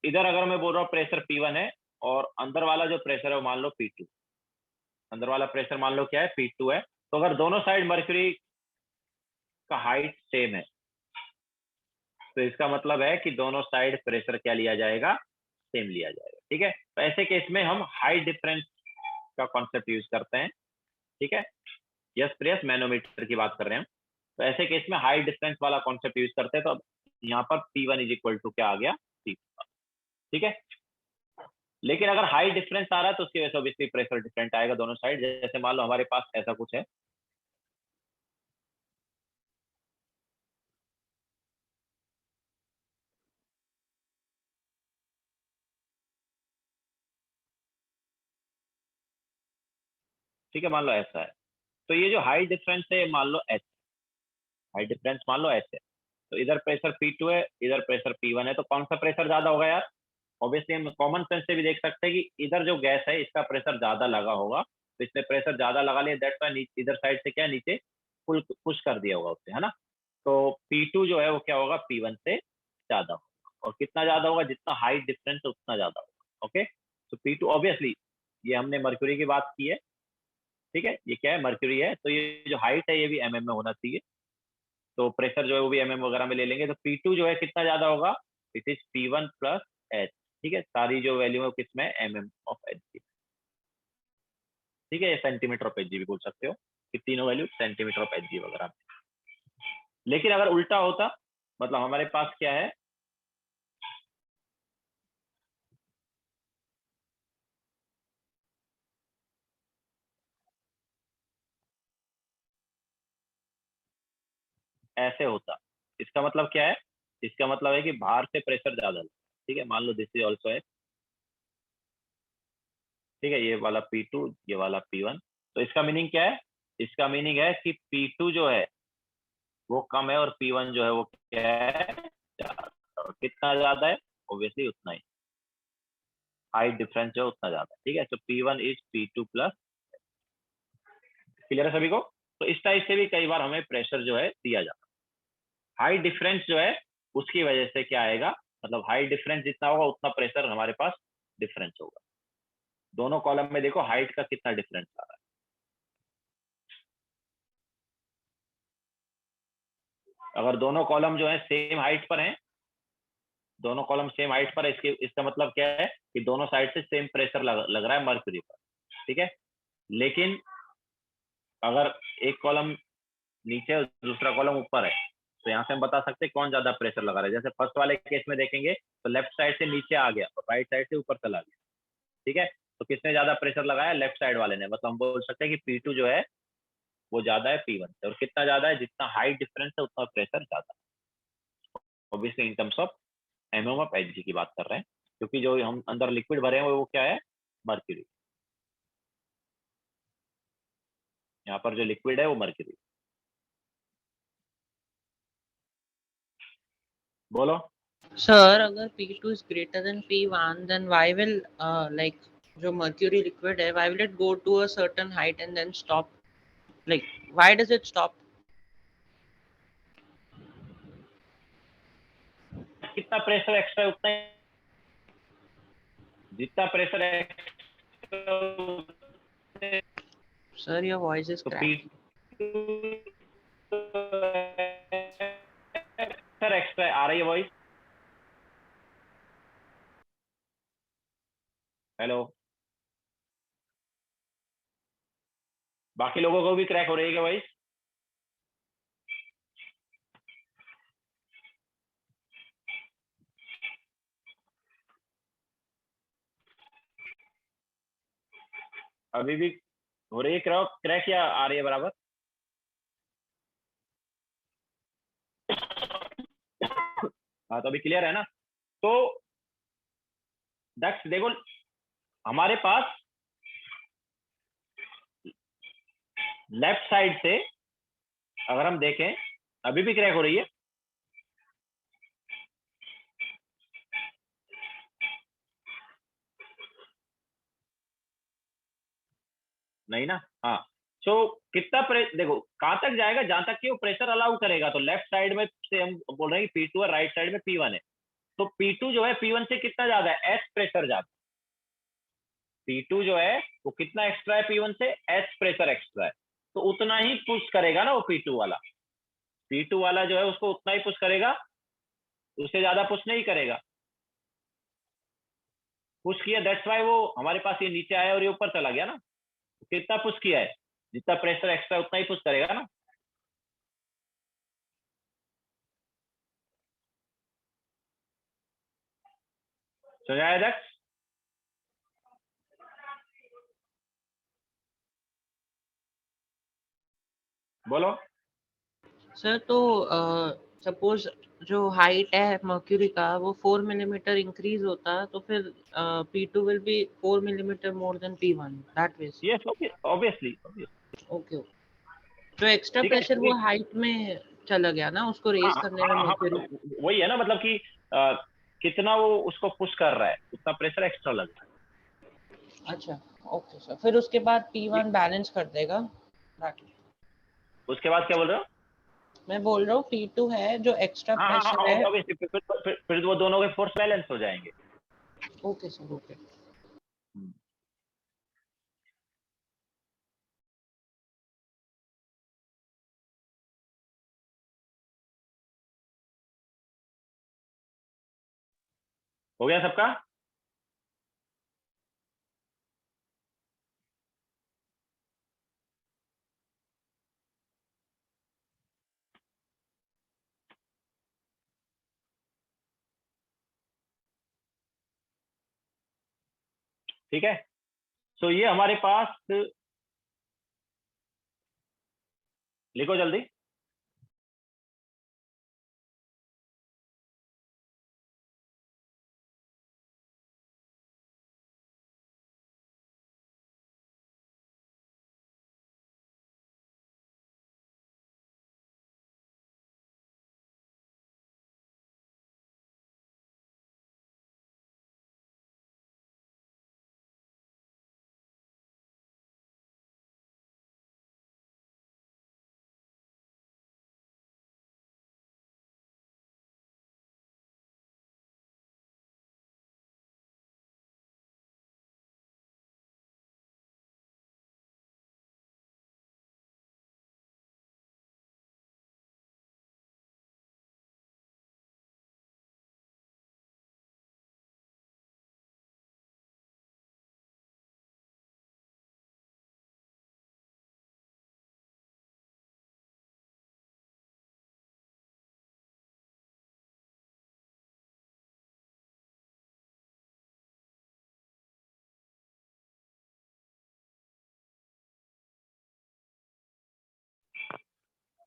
इधर अगर मैं बोल रहा हूँ प्रेशर P1 है, और अंदर वाला जो प्रेशर है वो मान लो P2। अंदर वाला प्रेशर मान लो क्या है P2 है। तो अगर दोनों साइड मर्क्यूरी का हाइट सेम है, तो इसका मतलब है कि दोनों साइड प्रेशर क्या लिया जाएगा, सेम लिया जाएगा। ठीक है, तो ऐसे केस में हम हाइट डिफरेंस का कॉन्सेप्ट यूज करते हैं। ठीक है, यस प्रेस मैनोमीटर की बात कर रहे हैं। तो ऐसे केस में हाइट डिफरेंस वाला कॉन्सेप्ट यूज करते हैं। तो अब यहाँ पर P1 इज इक्वल टू क्या आ गया, P। ठीक है, लेकिन अगर हाई डिफरेंस आ रहा है तो उसकी वजह से ऑब्वियसली प्रेशर डिफरेंट आएगा दोनों साइड। जैसे मान लो हमारे पास ऐसा कुछ है, ठीक है, मान लो ऐसा है। तो ये जो हाई डिफरेंस है मान लो एच, हाई डिफरेंस मान लो एच है। तो इधर प्रेशर P2 है, इधर प्रेशर P1 है, तो कौन सा प्रेशर ज्यादा होगा यार? ऑब्वियसली हम कॉमन सेंस से भी देख सकते हैं कि इधर जो गैस है इसका प्रेशर ज्यादा लगा होगा, तो इसने प्रेशर ज्यादा लगा लिया, दैट्स व्हाई इधर साइड से क्या नीचे पुल पुश कर दिया होगा उससे, है ना। तो P2 जो है वो क्या होगा, P1 से ज्यादा होगा। और कितना ज्यादा होगा, जितना हाइट डिफरेंस है उतना ज्यादा होगा। ओके, तो P2 ऑब्वियसली ये हमने मर्क्यूरी की बात की है, ठीक है, ये क्या है, मर्क्यूरी है, तो ये जो हाइट है ये भी mm में होना चाहिए, तो प्रेशर जो है वो भी mm वगैरह में ले लेंगे, तो P2 जो है कितना ज्यादा होगा, it is P1 plus H, ठीक है, सारी जो वैल्यू है किसमें, mm ऑफ Hg, ठीक है, ये सेंटीमीटर ऑफ Hg भी बोल सकते हो कि तीनों वैल्यू सेंटीमीटर ऑफ Hg वगैरह। लेकिन अगर उल्टा होता, मतलब हमारे पास क्या है, ऐसे होता, इसका मतलब क्या है, इसका मतलब है कि बाहर से प्रेशर ज्यादा है, ठीक है, मान लो दिस इज ऑल्सो है, ठीक है, ये वाला P2 ये वाला P1, तो इसका मीनिंग क्या है, इसका मीनिंग है कि P2 जो है वो कम है और P1 जो है वो क्या है, ज्यादा, और कितना ज्यादा है, ऑब्वियसली उतना ही, हाइट डिफरेंस जो है उतना ज्यादा है, ठीक है, तो P1 is P2 plus, clear है सभी को। तो इस टाइप से भी कई बार हमें प्रेशर जो है दिया जाता है, हाइट डिफरेंस जो है उसकी वजह से क्या आएगा, मतलब हाइट डिफरेंस जितना होगा उतना प्रेशर हमारे पास डिफरेंस होगा। दोनों कॉलम में देखो हाइट का कितना डिफरेंस आ रहा है, अगर दोनों कॉलम जो है सेम हाइट पर हैं, दोनों कॉलम सेम हाइट पर है, इसका मतलब क्या है कि दोनों साइड से सेम प्रेशर लग रहा है मर्क्यूरी पर, ठीक है। लेकिन अगर एक कॉलम नीचे और दूसरा कॉलम ऊपर है, तो यहाँ से हम बता सकते हैं कौन ज्यादा प्रेशर लगा रहा है। जैसे फर्स्ट वाले केस में देखेंगे तो लेफ्ट साइड से नीचे आ गया और राइट साइड से ऊपर चला गया, ठीक है, तो किसने ज्यादा प्रेशर लगाया, लेफ्ट साइड वाले ने, मतलब हम बोल सकते हैं कि P2 जो है वो ज्यादा है P1 से, और कितना ज्यादा है, जितना हाइट डिफरेंस है उतना प्रेशर ज्यादा है, obviously in terms of mm of Hg की बात कर रहे हैं, क्योंकि जो हम अंदर लिक्विड भरे हैं वो क्या है, मर्क्यूरी, यहाँ पर जो लिक्विड है वो मर्क्यूरी। बोलो। सर अगर P2 is greater than P1 then why will like जो mercury liquid है why will it go to a certain height and then stop, like why does it stop? कितना प्रेशर एक्स्ट्रा है उतना ही, जितना pressure extra, Sir your voice is तो cracking. Sir extra आ रही है voice, hello, बाकी लोगों को भी क्रैक हो रही है क्या वॉइस? अभी भी हो रही है क्रैक, क्रैक या आ रही है बराबर? हाँ तो अभी क्लियर है ना। तो दक्ष देखो हमारे पास लेफ्ट साइड से अगर हम देखें अभी भी क्रैक हो रही है, नहीं ना, हाँ, तो कितना देखो कहां तक जाएगा, जहां तक कि वो प्रेशर अलाउ करेगा, तो लेफ्ट साइड में से हम बोल रहे हैं कि P2 है, राइट साइड में P1 है, तो P2 जो है P1 से कितना ज्यादा है, एस प्रेशर ज्यादा, P2 जो है वो कितना एक्स्ट्रा है P1 से, एस प्रेशर एक्स्ट्रा है, तो उतना ही पुश करेगा ना वो P2 वाला, P2 वाला जो है उसको उतना ही पुश करेगा, उससे ज्यादा पुश नहीं करेगा, पुश किया दैट्स वाई वो हमारे पास ये नीचे आया और ये ऊपर चला गया ना, तो कितना पुश किया है, जितना प्रेशर एक्स्ट्रा उतना ही पुश करेगा ना। समझाया दक्ष? बोलो। सर तो सपोज जो हाइट है मर्क्यूरी का वो 4 मिलीमीटर इंक्रीज होता है तो फिर P2 will be 4 millimeter more than P1 that way. Yes obviously, okay, जो एक्स्ट्रा ठीक है, प्रेशर वो हाइट में चला गया ना, उसको हाँ रेज करने में हाँ हाँ, मर्क्यूरी। मतलब वही है ना, मतलब कि कितना वो उसको पुश कर रहा है उतना प्रेशर एक्स्ट्रा लग रहा अच्छा ओके सर, फिर उसके बाद P1 बैलेंस कर देगा। है। उसके बाद क्या बोल रहे हो? मैं बोल रहा हूँ P2 है जो एक्स्ट्रा हाँ हाँ प्रेशर हाँ, है। obviously, फिर वो दोनों के फोर्स बैलेंस हो जाएंगे। Okay sir okay. हो गया सबका? ठीक है, तो ये हमारे पास, लिखो जल्दी।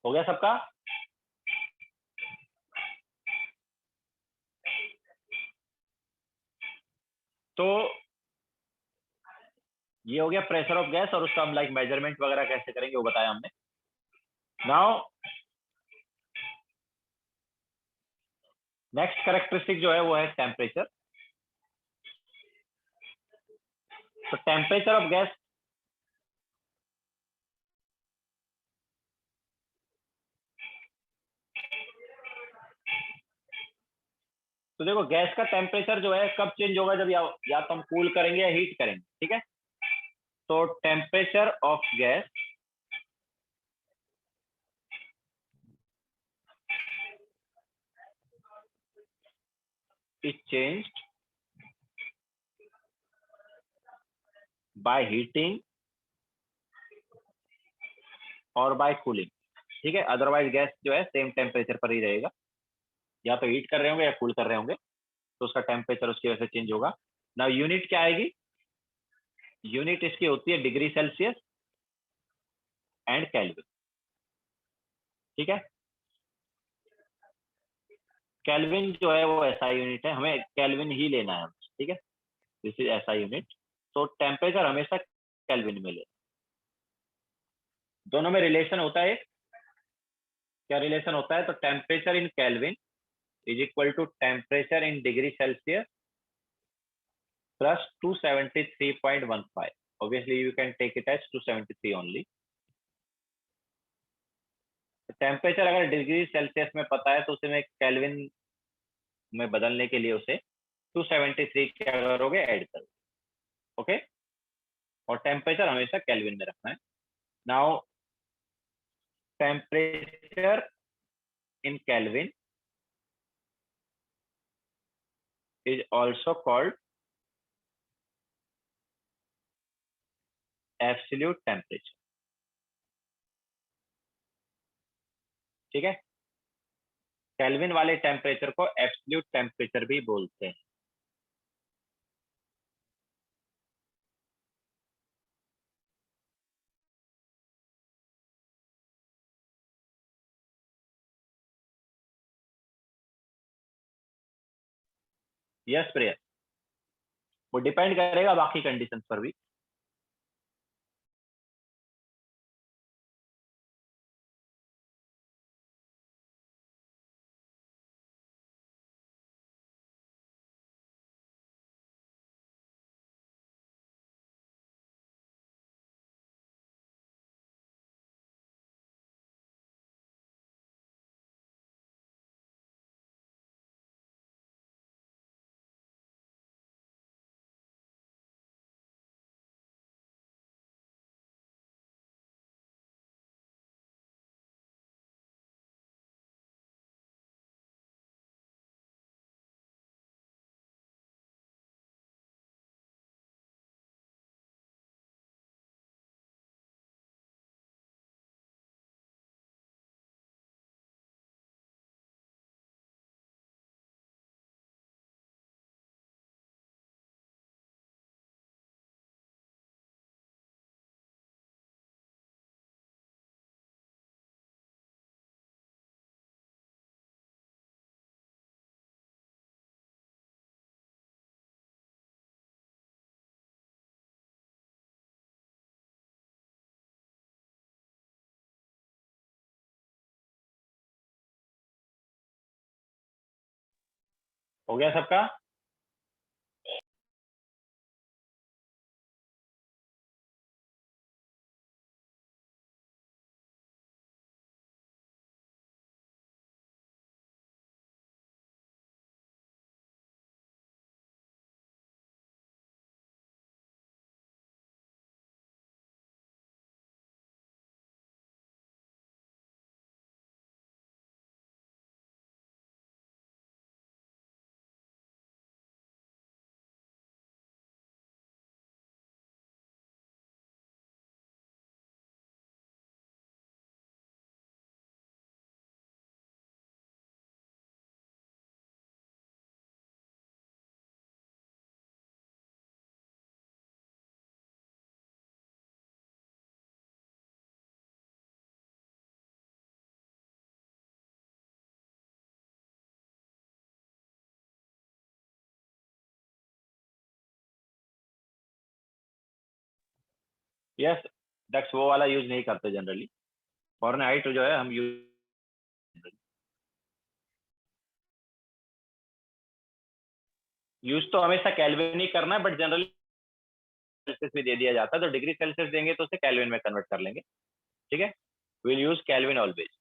हो गया सबका? तो ये हो गया प्रेशर ऑफ गैस, और उसका हम लाइक मेजरमेंट वगैरह कैसे करेंगे वो बताया हमने। नाउ नेक्स्ट कैरेक्टरिस्टिक जो है वो है टेम्परेचर। तो टेम्परेचर ऑफ गैस, तो देखो गैस का टेम्परेचर जो है कब चेंज होगा, जब या तो हम कूल करेंगे या हीट करेंगे। ठीक है, तो temperature of gas is changed by heating और बाय कूलिंग। ठीक है, अदरवाइज गैस जो है सेम टेम्परेचर पर ही रहेगा, या तो हीट कर रहे होंगे या कूल कर रहे होंगे, तो उसका टेम्परेचर उसकी वजह से चेंज होगा। ना यूनिट क्या आएगी? यूनिट इसकी होती है डिग्री सेल्सियस एंड केल्विन। ठीक है, केल्विन जो है वो ऐसा यूनिट है, हमें केल्विन ही लेना है। ठीक है, दिस इज ऐसा यूनिट। तो टेम्परेचर हमेशा केल्विन में ले, दोनों में रिलेशन होता है। क्या रिलेशन होता है? तो temperature in kelvin is equal to temperature in degree Celsius plus 273.15। Obviously you can take it as 273 only. Temperature अगर डिग्री सेल्सियस में पता है तो उसे मैं केल्विन में बदलने के लिए उसे 273 क्या करोगे? ऐड करोगे। ओके, और टेम्परेचर हमेशा केल्विन में रखना है। Now temperature in kelvin is also called absolute temperature। ठीक है, केल्विन वाले टेम्परेचर को एब्सोल्यूट टेम्परेचर भी बोलते हैं। यस प्रिय, वो डिपेंड करेगा बाकी कंडीशंस पर भी। हो गया सबका? यस, डेक्स वो वाला यूज नहीं करते जनरली। फॉरेनहाइट जो है हम यूज तो हमेशा केल्विन ही करना है, बट जनरली सेल्सियस भी दे दिया जाता है, तो डिग्री सेल्सियस देंगे तो उसे केल्विन में कन्वर्ट कर लेंगे। ठीक है, विल यूज केल्विन ऑलवेज।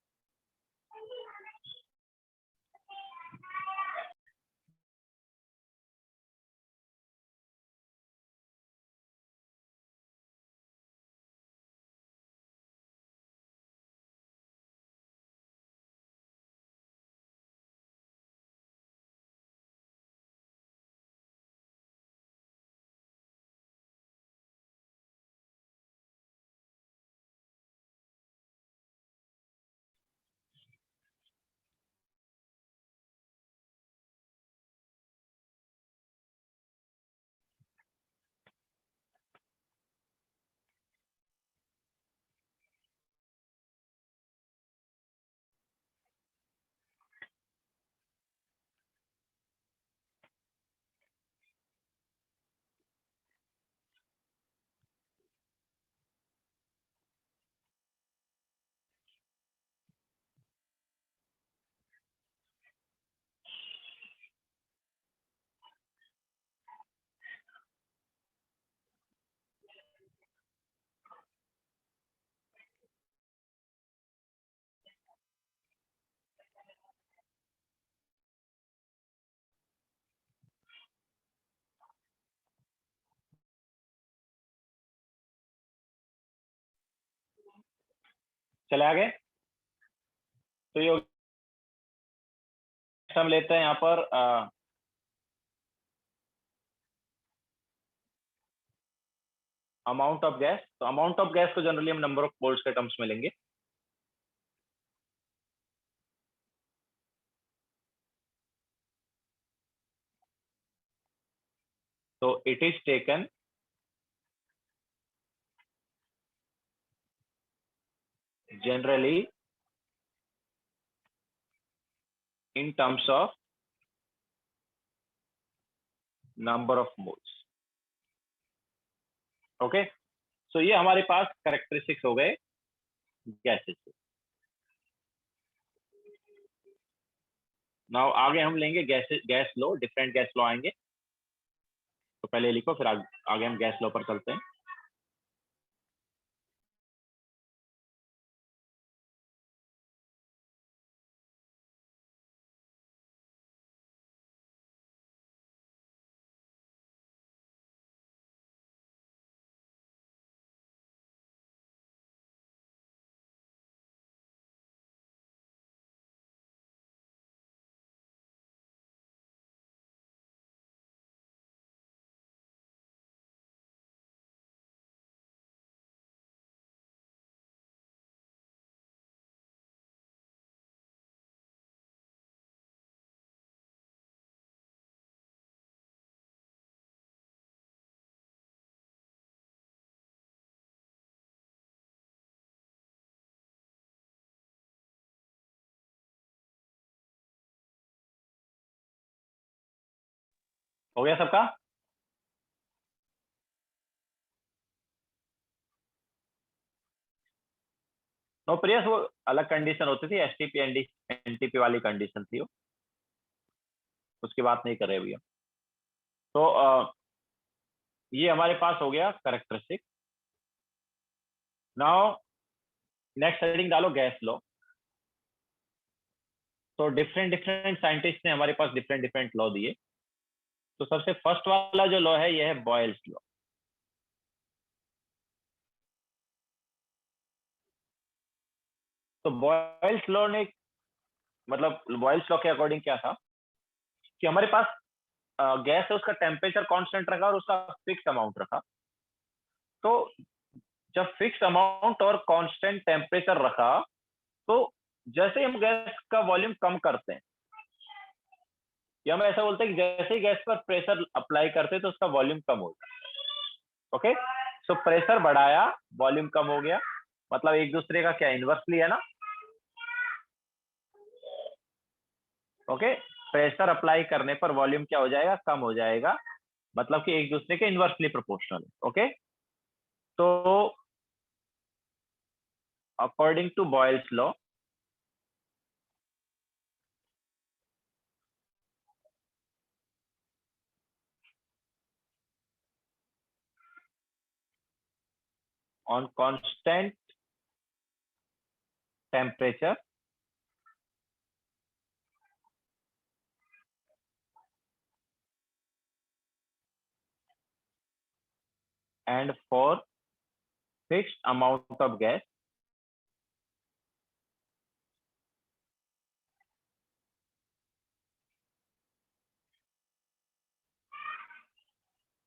चले आगे। तो ये हम लेते हैं यहाँ पर अमाउंट ऑफ गैस। तो अमाउंट ऑफ गैस को जनरली हम नंबर ऑफ मोल्स के टर्म्स में लेंगे। तो it is taken generally in terms of number of moles। Okay, so ये हमारे पास कैरेक्टरिस्टिक्स हो गए गैसेस के। नाउ आगे हम लेंगे गैस लो, डिफरेंट गैस लो आएंगे। तो पहले लिखो, फिर आगे हम गैस लो पर चलते हैं। हो गया सबका? नो प्रियस, वो अलग कंडीशन होती थी, एसटीपी एनटीपी वाली कंडीशन थी वो। उसकी बात नहीं कर रहे अभी हम। तो ये हमारे पास हो गया करेक्टरिस्टिक। नाउ नेक्स्ट हेडिंग डालो गैस लॉ। तो डिफरेंट डिफरेंट साइंटिस्ट ने हमारे पास डिफरेंट डिफरेंट लॉ दिए। तो सबसे फर्स्ट वाला जो लॉ है ये है बॉयल्स लॉ। तो बॉयल्स लॉ ने मतलब बॉयल्स लॉ के अकॉर्डिंग क्या था कि हमारे पास गैस है, उसका टेम्परेचर कांस्टेंट रखा और उसका फिक्स अमाउंट रखा। तो जब फिक्स अमाउंट और कांस्टेंट टेम्परेचर रखा तो जैसे ही हम गैस का वॉल्यूम कम करते हैं या हम ऐसा बोलते हैं कि जैसे ही गैस पर प्रेशर अप्लाई करते हैं तो उसका वॉल्यूम कम हो जाता है। ओके, सो प्रेशर बढ़ाया वॉल्यूम कम हो गया, मतलब एक दूसरे का क्या इनवर्सली है ना। ओके, प्रेशर अप्लाई करने पर वॉल्यूम क्या हो जाएगा, कम हो जाएगा, मतलब कि एक दूसरे के इनवर्सली प्रोपोर्शनल। ओके, तो according to Boyle's law on constant temperature and for fixed amount of gas,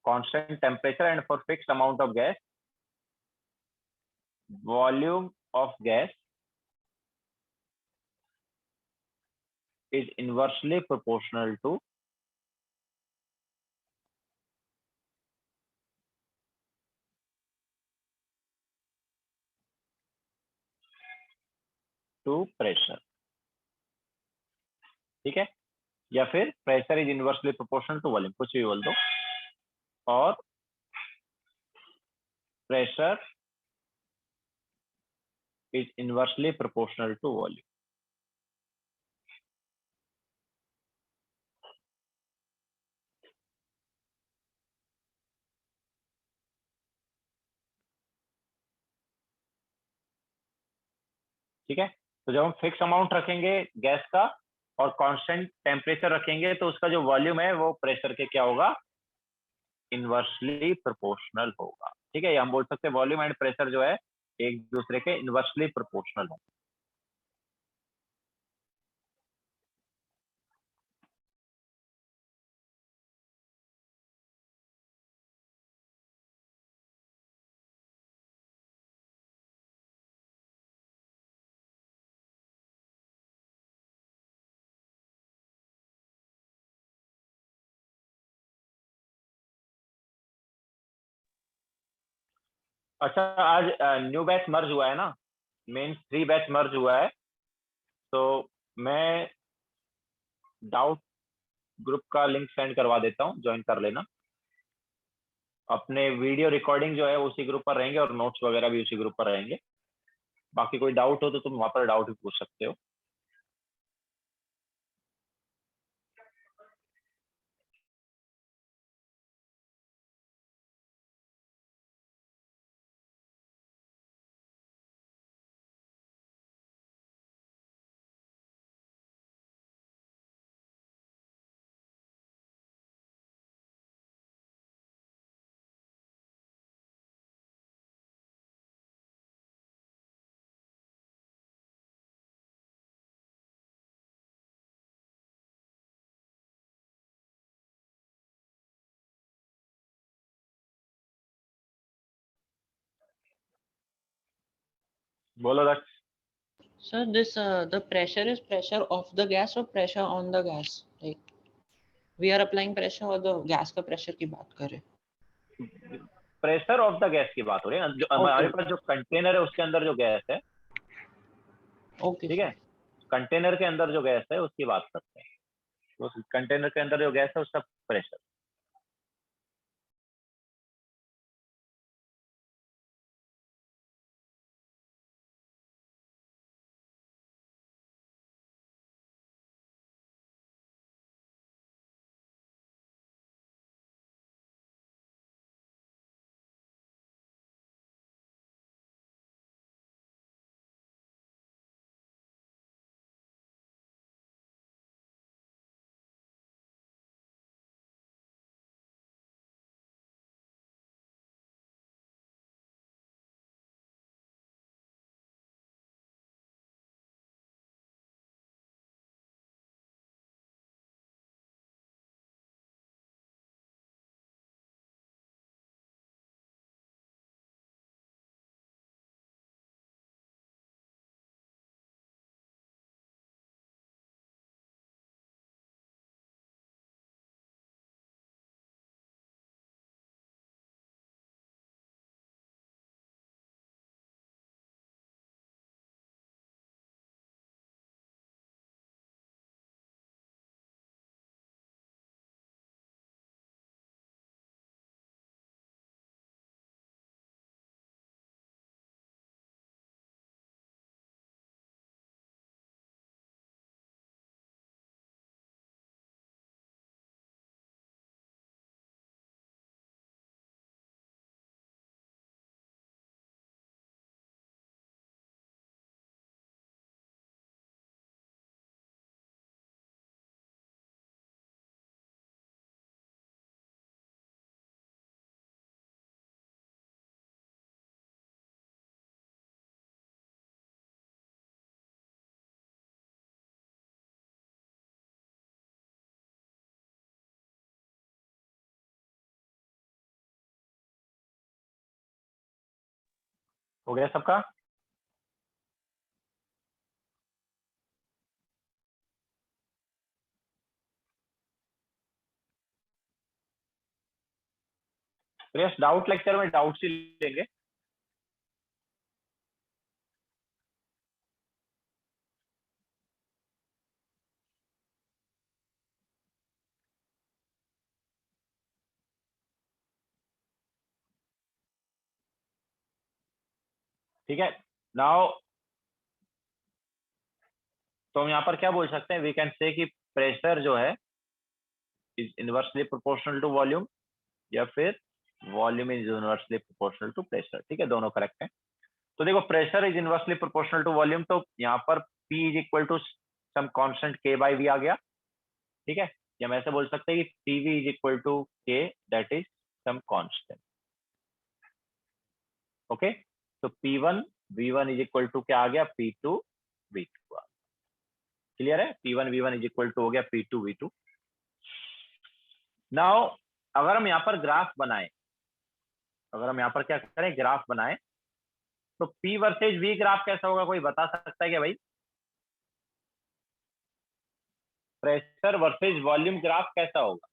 constant temperature and for fixed amount of gas, volume of gas is inversely proportional to pressure। ठीक है, या फिर pressure is inversely proportional to volume, कुछ भी बोल दो, और pressure is inversely proportional to volume. ठीक है, तो जब हम फिक्स अमाउंट रखेंगे गैस का और कांस्टेंट टेम्परेचर रखेंगे तो उसका जो वॉल्यूम है वो प्रेशर के क्या होगा, इनवर्सली प्रोपोर्शनल होगा। ठीक है, ये हम बोल सकते हैं वॉल्यूम एंड प्रेशर जो है एक दूसरे के इनवर्सली प्रोपोर्शनल है। अच्छा, आज न्यू बैच मर्ज हुआ है ना, मेन 3 बैच मर्ज हुआ है। तो मैं डाउट ग्रुप का लिंक सेंड करवा देता हूँ, ज्वाइन कर लेना। अपने वीडियो रिकॉर्डिंग जो है उसी ग्रुप पर रहेंगे और नोट्स वगैरह भी उसी ग्रुप पर रहेंगे। बाकी कोई डाउट हो तो तुम वहां पर डाउट भी पूछ सकते हो। बोलो दक्ष। Sir, this the pressure is pressure of the gas or pressure on the gas? Like we are applying pressure or the gas का pressure की बात कर रहे हैं? प्रेशर ऑफ द गैस की बात हो रही है, जो हमारे पास जो कंटेनर है उसके अंदर जो गैस है। ओके ठीक है, कंटेनर के अंदर जो गैस है उसकी बात करते हैं। उस कंटेनर के अंदर जो गैस है उसका प्रेशर। हो गया सबका? प्रेस डाउट लेक्चर में डाउट्स ही लेंगे। ठीक है, नाउ तो हम यहाँ पर क्या बोल सकते हैं, वी कैन से कि प्रेशर जो है is inversely proportional to volume, या फिर volume is inversely proportional to pressure. ठीक है, दोनों करेक्ट है। तो देखो pressure is inversely proportional to volume, तो यहाँ पर P is equal to some constant K by V आ गया। ठीक है, या हम ऐसे बोल सकते हैं कि PV is equal to K that is some constant. Okay, तो P1 V1 is equal to क्या आ गया, P2 V2। क्लियर है, P1 V1 is equal to हो गया P2 V2। नाउ अगर हम यहाँ पर ग्राफ बनाएं, अगर हम यहाँ पर क्या करें, ग्राफ बनाएं, तो P वर्सेज V ग्राफ कैसा होगा, कोई बता सकता है क्या भाई? प्रेशर वर्सेज वॉल्यूम ग्राफ कैसा होगा?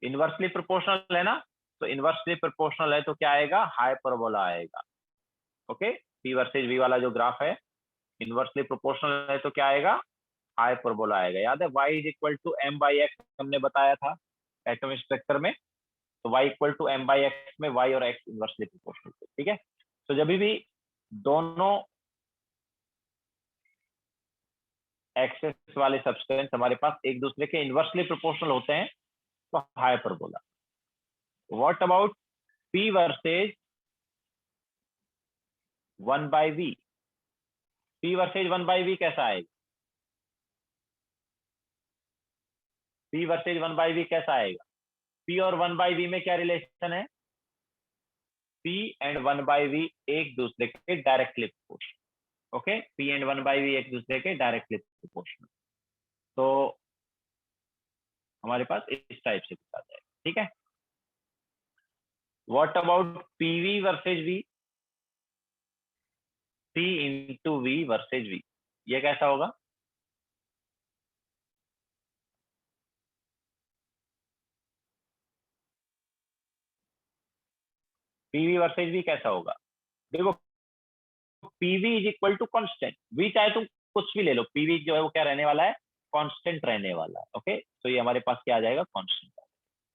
इनवर्सली प्रोपोर्शनल है ना, तो इनवर्सली प्रोपोर्शनल है तो क्या आएगा, हाइपरबोला आएगा। ओके, P वर्सेज V वाला जो ग्राफ है इनवर्सली प्रोपोर्शनल है तो क्या आएगा, हाइपरबोला आएगा। याद है y is equal to m by x हमने बताया था एटॉमिक स्ट्रक्चर में, तो y equal to m by x में y और x इनवर्सली प्रोपोर्शनल। ठीक है, तो जब भी दोनों एक्सेस वाले सब्सटेंस हमारे पास एक दूसरे के इनवर्सली प्रोपोर्शनल होते हैं तो hyperbola. What about P versus 1 by V? P versus 1 by V कैसा आएगा? P वर्सेज 1 बाई V कैसा आएगा? P और 1 बाई V में क्या रिलेशन है? P एंड 1 बाई V एक दूसरे के directly proportional. Okay, P and 1 by V एक दूसरे के डायरेक्टली प्रोपोर्शनल। तो हमारे पास इस टाइप से कुछ आ जाएगा। ठीक है, what about PV versus V? P into V versus V, ये कैसा होगा? PV वर्सेज V कैसा होगा? देखो PV is equal to constant, V चाहे तुम कुछ भी ले लो, PV जो है वो क्या रहने वाला है, कांस्टेंट रहने वाला है। ओके, तो ये हमारे पास क्या आ जाएगा, कांस्टेंट।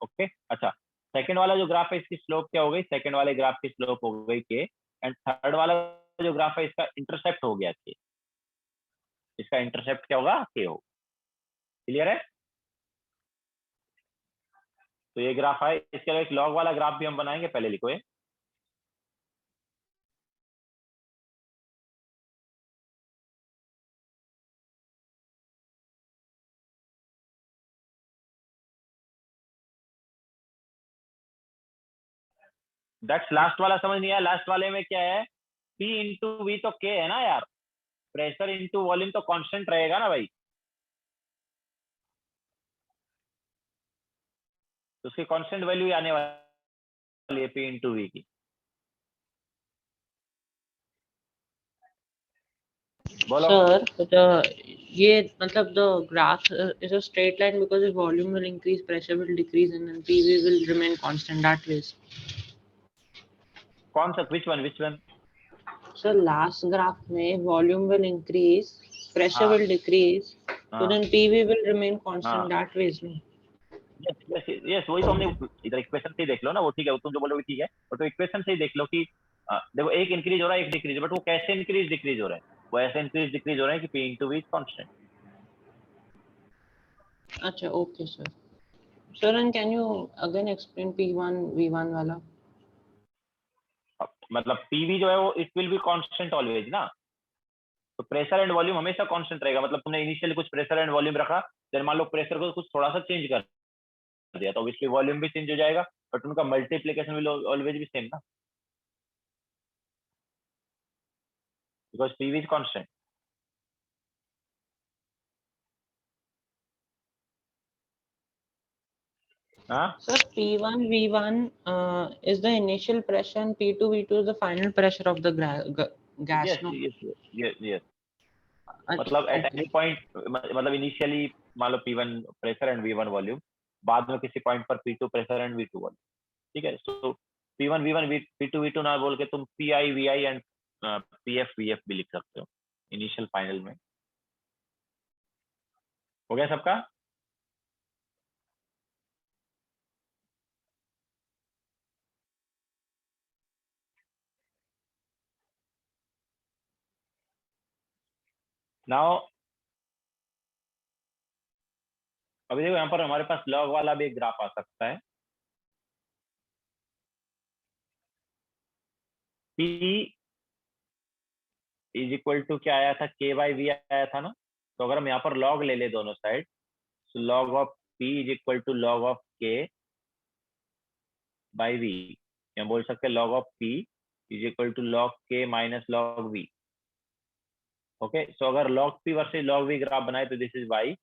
ओके, अच्छा, सेकंड वाला जो ग्राफ है इसकी स्लोप क्या हो गई, सेकंड वाले ग्राफ की स्लोप हो गई के, एंड थर्ड वाला जो ग्राफ है इसका इंटरसेप्ट हो गया के, इसका इंटरसेप्ट क्या होगा, के हो। क्लियर है, तो ये ग्राफ है। इसके अलावा एक लॉग वाला ग्राफ भी हम बनाएंगे, पहले लिखो ये। दैट्स लास्ट वाला समझ नहीं आया, लास्ट वाले में क्या है, P इंटू V तो K है ना यार, प्रेशर इंटू वॉल्यूम तो कांस्टेंट रहेगा ना भाई, तो उसकी कांस्टेंट वैल्यू आने वाली है P इंटू V की। बोलो। Sir, ये मतलब the graph is a straight line because the volume will increase, pressure will decrease, and then PV will remain constant that way. कौन सा, which one which one? So last graph में volume will increase, pressure हाँ will decrease, so हाँ then PV will remain हाँ, constant that way. No? Yes yes yes, वही तो हमने इधर इक्वेशन से ही देख लो ना, वो ठीक है, वो तुम जो बोलोगे ठीक है, और तो इक्वेशन से ही देख लो कि देखो एक इंक्रीज हो रहा है एक डिक्रीज, बट वो कैसे इंक्रीज डिक्रीज हो रहा है, वो ऐसे इंक्रीज डिक्रीज हो रहे हैं कि P इंटू V कांस्टेंट। अच्छा, okay, sir. Sir, and can you again explain P1 V1 वाला? मतलब PV जो है वो it will be constant always ना, तो प्रेशर एंड वॉल्यूम हमेशा कांस्टेंट रहेगा। मतलब तुमने इनिशियली कुछ प्रेशर एंड वॉल्यूम रखा, देन मान लो प्रेशर को कुछ थोड़ा सा चेंज कर दिया तो ऑब्वियसली वॉल्यूम भी चेंज हो जाएगा, बट उनका मल्टीप्लीकेशन विल ऑलवेज भी सेम ना, बिकॉज PV इज कांस्टेंट। हाँ Sir, P1 V1 is the initial pressure and P2 V2 is the final pressure of the gas, yes no? Yes yes yes, अच्छा, मतलब eight okay. Any point, मतलब initially मान लो P1 pressure and V1 volume, बाद में किसी point पर P2 pressure and V2 volume, ठीक है। सो P1 V1 P2 V2 ना बोल के तुम PI VI and PF VF भी लिख सकते हो इनिशियल फाइनल में। हो गया सबका? नाउ अभी देखो यहाँ पर हमारे पास लॉग वाला भी एक ग्राफ आ सकता है। P इज इक्वल टू क्या आया था, K बाई V आया था ना। तो अगर हम यहाँ पर लॉग ले ले दोनों साइड, तो log of P is equal to log of K by V, या बोल सकते हैं log of P is equal to log K minus log V। Okay, so अगर log P versus log V graph बनाए तो this is Y,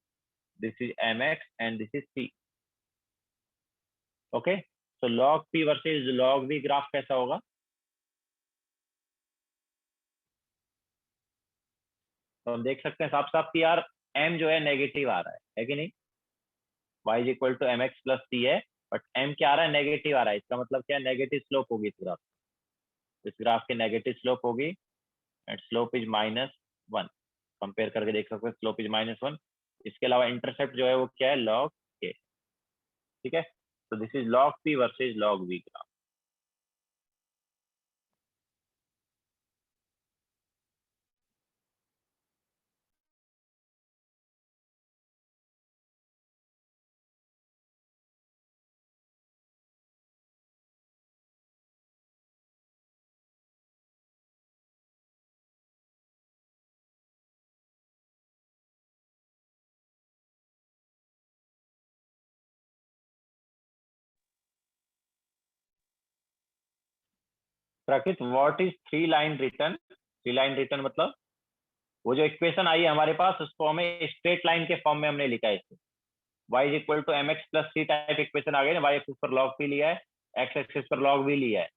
this is MX and this is C। Okay, so log P versus log V graph कैसा होगा? तो हम देख सकते हैं साफ साफ कि यार M जो है नेगेटिव आ रहा है कि नहीं। Y is equal to MX plus C है, बट M क्या आ रहा है, नेगेटिव आ रहा है। इसका मतलब क्या, नेगेटिव स्लोप होगी पूरा, इस ग्राफ की नेगेटिव स्लोप होगी एंड स्लोप इज -1। कंपेयर करके देख सकते हैं, स्लोप इज -1। इसके अलावा इंटरसेप्ट जो है वो क्या है, log K। ठीक है, तो this is log P versus log V graph. प्रकृत what is three line return? Three line return मतलब वो जो इक्वेशन आई है हमारे पास, उसको हमें स्ट्रेट लाइन के फॉर्म में हमने लिखा है इसे। y is equal to mx plus c type equation आ गई ना, y एक्सिस पर log p लिया है, x एक्सिस पर log v लिया है।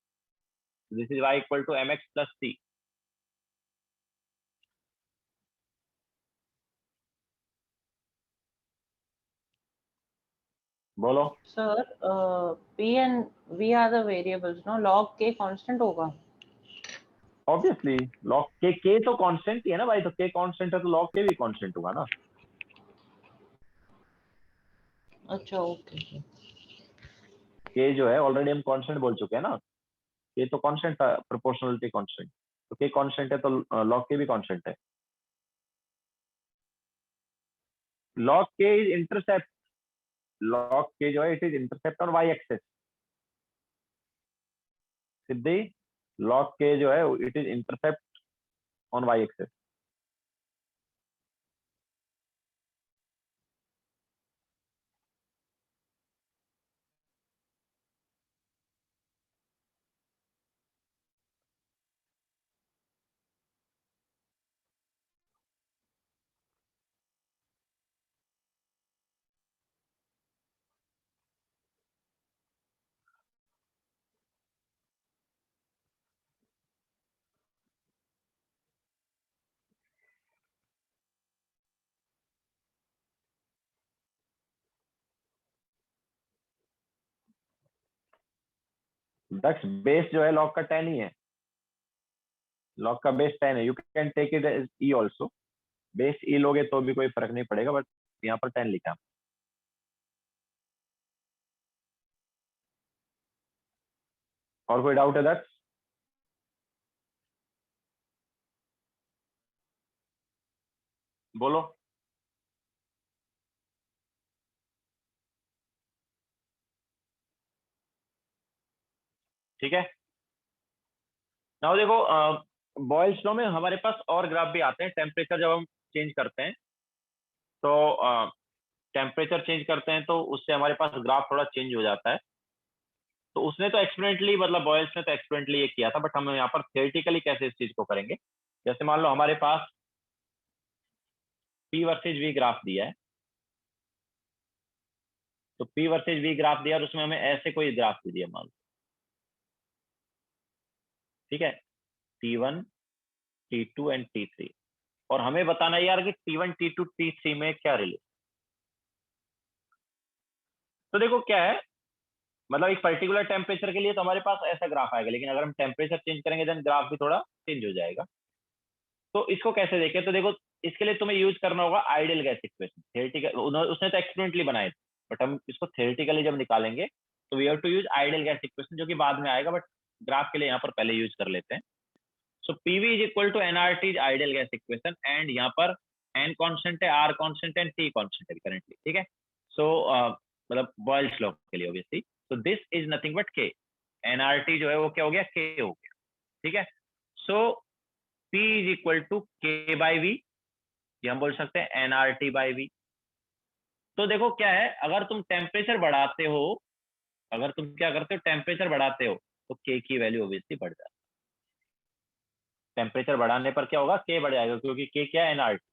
This is y equal to mx plus c। बोलो। Sir, P and V are the variables, no? Log K constant होगा। ऑब्वियसली log k तो कांस्टेंट ही है ना भाई, तो k कांस्टेंट है तो log k भी कांस्टेंट होगा ना। अच्छा, okay. k जो है ऑलरेडी हम कांस्टेंट बोल चुके हैं ना, k तो कांस्टेंट था, प्रोपोर्शनलिटी कांस्टेंट, तो k कांस्टेंट है तो log k भी कांस्टेंट है। log k is intercept, log k जो है it is intercept on y axis. Siddhi, log k जो है it is intercept on y axis. Daksh, base जो है log का 10 ही है, log का बेस 10 है। You can take it as e also, base e लोगे तो भी कोई फर्क नहीं पड़ेगा, बट यहाँ पर 10 लिखा। और कोई डाउट है दक्ष? बोलो। ठीक है, नाउ देखो बॉयल्स लॉ में हमारे पास और ग्राफ भी आते हैं। टेम्परेचर जब हम चेंज करते हैं तो टेम्परेचर चेंज करते हैं तो उससे हमारे पास ग्राफ थोड़ा चेंज हो जाता है। तो उसने तो एक्सपेरिमेंटली, मतलब बॉयल्स ने तो एक्सपेरिमेंटली ये किया था, बट हम यहाँ पर थियोरेटिकली कैसे इस चीज को करेंगे। जैसे मान लो हमारे पास P वर्सेज V ग्राफ दिया है, तो P वर्सेज V ग्राफ दिया और उसमें हमें ऐसे कोई ग्राफ दे दिया मान लो, ठीक है, T1 T2 एंड T3, और हमें बताना है यार कि T1 T2 T3 में क्या रिलेशन। तो देखो क्या है, मतलब एक पर्टिकुलर टेम्परेचर के लिए तो हमारे पास ऐसा ग्राफ आएगा, लेकिन अगर हम टेम्परेचर चेंज करेंगे देन ग्राफ भी थोड़ा चेंज हो जाएगा। तो इसको कैसे देखें, तो देखो इसके लिए तुम्हें यूज करना होगा आइडियल गैस इक्वेशन। थ्योरेटिकल उसने तो एक्सपेरिमेंटली बनाए थे, बट हम इसको थ्योरेटिकली जब निकालेंगे तो we have to use ideal gas equation, जो कि बाद में आएगा, बट ग्राफ के लिए यहाँ पर पहले यूज कर लेते हैं। So PV is equal to NRT ideal gas equation, and यहाँ पर एन कॉन्स्टेंट है, आर कॉन्स्टेंट है, टी कॉन्स्टेंट है करंटली, ठीक है। सो मतलब बॉयल्स लॉ के लिए ऑब्वियसली, तो दिस इज नथिंग बट के, एनआरटी जो है वो क्या हो गया, के हो गया, ठीक है। सो P इज इक्वल टू के बाई वी, ये हम बोल सकते हैं एनआरटी बाई वी। तो देखो क्या है, अगर तुम टेम्परेचर बढ़ाते हो, अगर तुम क्या करते हो, टेम्परेचर बढ़ाते हो, तो के की वैल्यू ऑब्वियसली बढ़ जाती है। टेम्परेचर बढ़ाने पर क्या होगा, के बढ़ जाएगा, क्योंकि के क्या है, एनआरटी।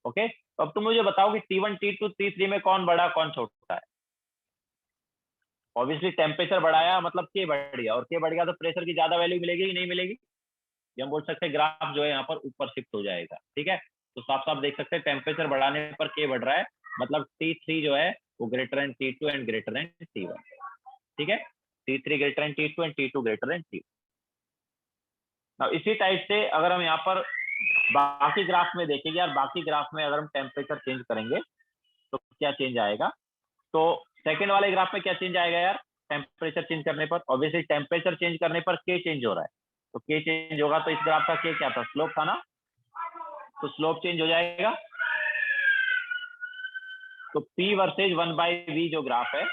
ओके, तो अब तुम मुझे बताओ कि T1 T2 T3 में कौन बड़ा कौन छोटा है। ऑब्वियसली टेम्परेचर बढ़ाया मतलब के बढ़ गया, और के बढ़ गया तो प्रेशर की ज्यादा वैल्यू मिलेगी कि नहीं मिलेगी, ये हम बोल सकते हैं ग्राफ जो है यहाँ पर ऊपर शिफ्ट हो जाएगा, ठीक है। तो साफ साफ देख सकते हैं टेम्परेचर बढ़ाने पर के बढ़ रहा है, मतलब T3 जो है वो greater than T2 and greater than T1, ठीक है। T3 greater than T2 and T2 greater than T1। अब इसी टाइप से अगर हम यहाँ पर बाकी ग्राफ में देखेंगे, यार बाकी ग्राफ में अगर हम टेम्परेचर चेंज करेंगे तो क्या चेंज आएगा, तो सेकंड वाले ग्राफ में क्या चेंज आएगा यार, टेम्परेचर चेंज करने पर, ऑब्वियसली टेम्परेचर चेंज करने पर के चेंज हो रहा है, तो के चेंज होगा, तो इस ग्राफ का के क्या था, स्लोप था ना, तो स्लोप चेंज हो जाएगा। तो P वर्सेज 1/V जो ग्राफ है,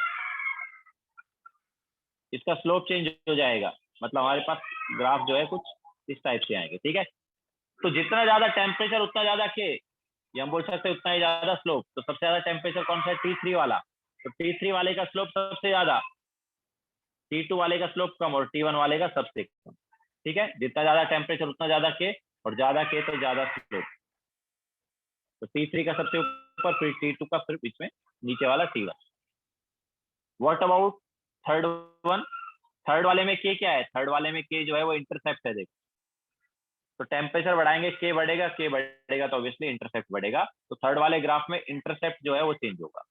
इसका स्लोप चेंज हो जाएगा, मतलब हमारे पास ग्राफ जो है कुछ इस टाइप से आएंगे, ठीक है। तो जितना ज्यादा टेम्परेचर उतना ज्यादा के, ये हम बोल सकते हैं उतना ही ज्यादा स्लोप। तो सबसे ज्यादा टेम्परेचर कौन सा है, T3 वाला, तो T3 वाले का स्लोप सबसे ज्यादा, T2 वाले का स्लोप कम और T1 वाले का सबसे कम, ठीक है। जितना ज्यादा टेम्परेचर उतना ज्यादा के, और ज्यादा के तो ज्यादा स्लोप। तो T3 का सबसे ऊपर, फिर T2 का, फिर बीच में नीचे वाला T1। What about third one, third वाले में के क्या है, थर्ड वाले में के जो है वो इंटरसेप्ट है, देखो। तो टेम्परेचर बढ़ाएंगे के बढ़ेगा, के बढ़ेगा तो ऑब्वियसली इंटरसेप्ट बढ़ेगा, तो थर्ड वाले ग्राफ में इंटरसेप्ट जो है वो चेंज होगा।